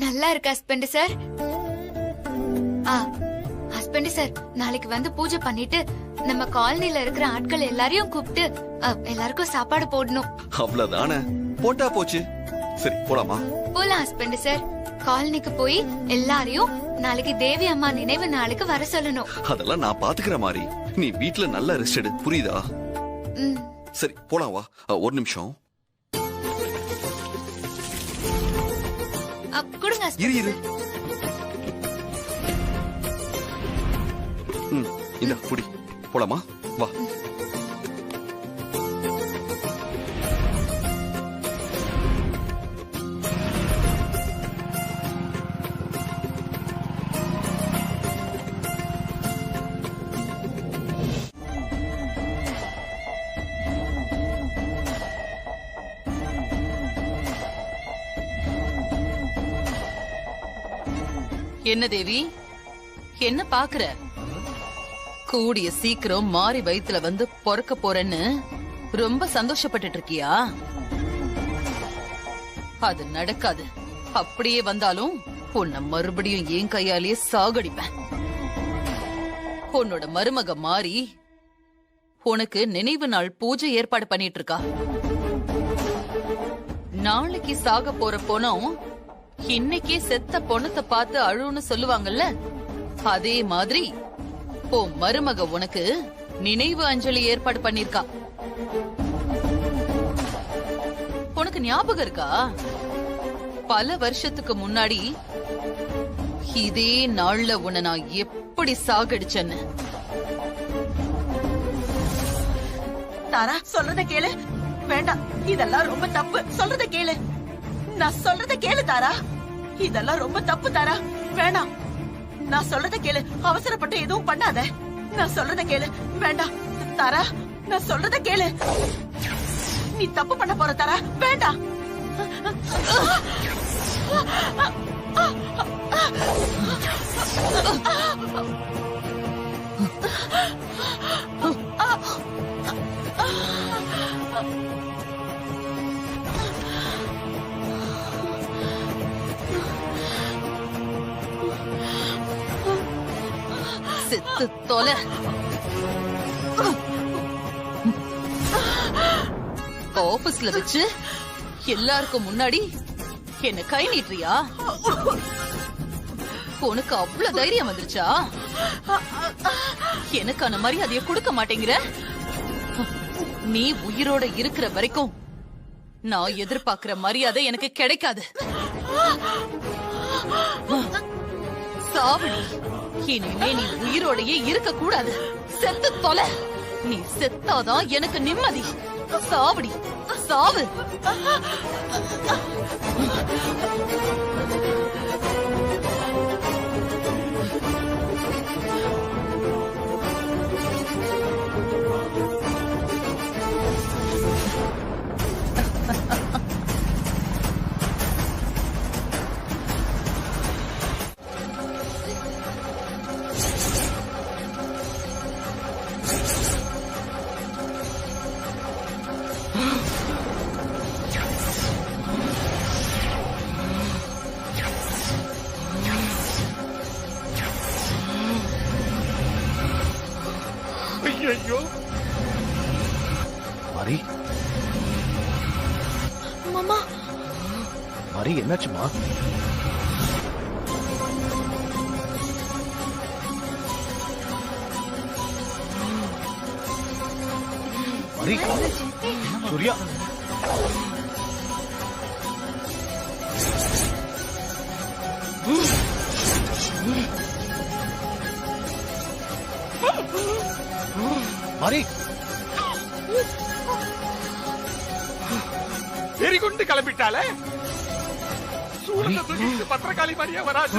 நல்லா இருக்கு ஹஸ்பண்ட் சார். ஹஸ்பண்ட் சார், நாளைக்கு வந்து பூஜை பண்ணிட்டு நம்ம காலனில இருக்கிற ஆட்கள் எல்லாரையும் கூப்பிட்டு எல்லாருக்கும் சாப்பாடு போடணும். அவ்வளவுதானே, போட்டா போச்சு. சரி போலாமா? போலாம் ஹஸ்பண்ட் சார். காலனிக்கு போய் எல்லாரையும் நாளைக்கு தேவி அம்மா நினைவு நாளுக்கு வர சொல்லணும். அதெல்லாம் நான் பாத்துக்கிற மாதிரி. நீ வீட்டுல நல்லா ரெஸ்ட் எடு, புரியுதா? சரி போலாம் வா. ஒரு நிமிஷம் கொடுங்க. இரு இந்த புடி. போலாமா? வா. என்ன தேவி, என்ன பாக்குற? கூடிய சீக்கிரம் மாறி வயித்துல வந்து பொறக்க போறேன்னு ரொம்ப சந்தோஷப்பட்டுட்டு இருக்கியா? அது நடக்காது. அப்படியே வந்தாலும் உன்னை மறுபடியும் என் கையாலேயே சாகடிப்பேன். உன்னோட மருமக மாறி உனக்கு நினைவு நாள் பூஜை ஏற்பாடு பண்ணிட்டு இருக்கா. நாளைக்கு சாக போற பொண்ணும் இன்னைக்கே செத்த பொண்ணத்தை பார்த்து அழுன்னு சொல்லுவாங்கல்ல, அதே மாதிரி உன் மருமக உனக்கு நினைவு அஞ்சலி ஏற்பாடு பண்ணிருக்கா. உனக்கு ஞாபகம் இருக்கா? பல வருஷத்துக்கு முன்னாடி இதே நாள்ல உன்னை நான் எப்படி சாகடிச்சேன்னு. தாரா, சொல்றத கேளு. வேண்டாம், இதெல்லாம் ரொம்ப தப்பு. சொல்றத கேளு. நான் சொல்றத கேளு தாரா. இதெல்லாம் ரொம்ப தப்பு தாரா. வேணாம், நான் சொல்றத கேளு. அவசரப்பட்டு எதுவும் பண்ணாத. நான் சொல்றத கேளு. வேண்டாம் தாரா, நான் சொல்றத கேளு. நீ தப்பு பண்ண போற தாரா. வேண்டாம். செத்து தொலை. ஆபீஸ்ல வச்சு எல்லாருக்கும் முன்னாடி என்ன கை நீட்டுறியா? உனக்கு அவ்வளவு தைரியம் வந்துருச்சா? எனக்கான மரியாதையை கொடுக்க மாட்டேங்கிற. நீ உயிரோட இருக்கிற வரைக்கும் நான் எதிர்பார்க்கிற மரியாதை எனக்கு கிடைக்காது. சாவடி. இனிமே நீ உயிரோடையே இருக்க கூடாது. செத்து தொலை. நீ செத்தாதான் எனக்கு நிம்மதி. சாவடி, சாவு. ஐயோ மாரி, மாமா. மாரி என்னாச்சுமா? மாரி, சூர்யா. மாரி, எரிகுண்டு கிளம்பிட்டாலே. சூழல தூக்கிட்டு பத்திரகாளி மாதிரியே வராது.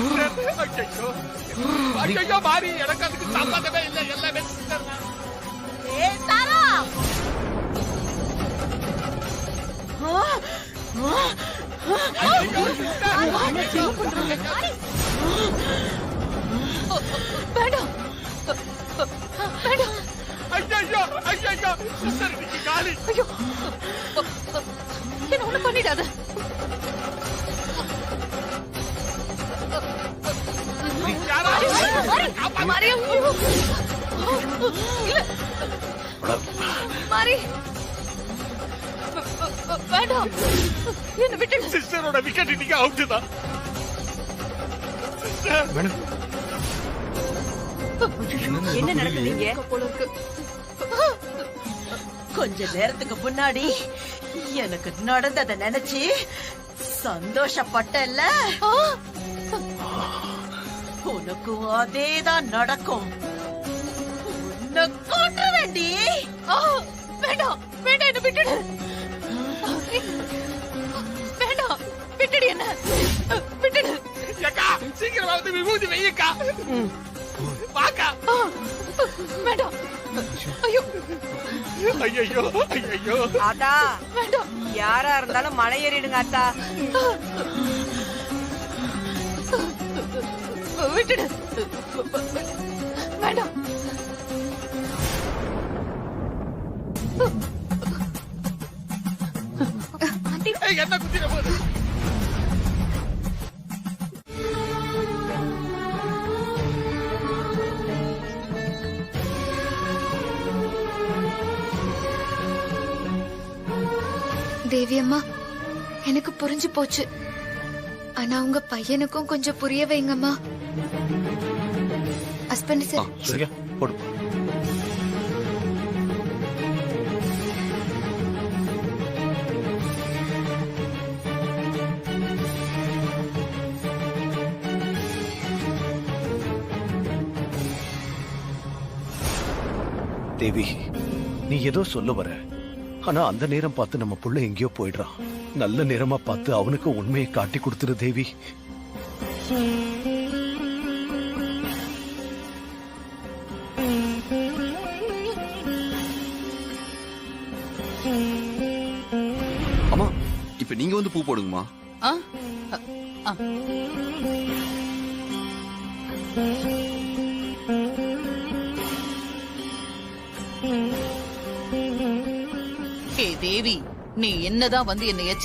ஐயோ ஐயோ மாறி, எனக்கு அதுக்கு சம்பந்தமே இல்லை. எல்லாமே தாரா. வேண்டாம் வேண்டாம். ஐயோ ஐயோ, காலி. ஐயோ, என்ன ஒண்ணு பண்ணிடாத. மாறி வேண்டாம், என்ன விட்டு. சிஸ்டரோட விக்கெட் இன்னைக்கு அவுட் தான். என்ன நடக்குதுங்க? கொஞ்ச நேரத்துக்கு முன்னாடி எனக்கு நடந்ததை நினைச்சு சந்தோஷப்பட்டல்ல, உனக்கும் அதேதான் நடக்கும். உன்னை கொன்றுவேன்டி. வேண்டாம் வேண்டாம், என்ன விட்டுடு. வேண்டாம், விட்டுடு என்ன, விட்டுடு. ஏக்கா சீக்கிரமா வந்து விபூதி வெய்யக்கா. வாக்கா. வேண்டாம். ஐயோ ஐயோ ஐயோ. ஆத்தா வேண்டாம், யாரா இருந்தாலும் மலை ஏறிடுங்க ஆத்தா. விட்டுடு. வேண்டாம். என்ன குத்திர போகுது? தேவி அம்மா, எனக்கு புரிஞ்சு போச்சு. ஆனா உங்க பையனுக்கும் கொஞ்சம் புரிய வைங்கம்மா. Husband sir. சரியா போடு. தேவி, நீ ஏதோ சொல்ல வர. ஆனா அந்த நேரம் பார்த்து நம்ம புள்ள எங்கேயோ போயிடுறான். நல்ல நேரமா பார்த்து அவனுக்கு உண்மையை காட்டி கொடுத்துரு தேவி. அம்மா, இப்ப நீங்க வந்து பூ போடுங்கம்மா. ஹே தேவி, நீ என்னதான் வந்து என்ன எச்சரிக்கை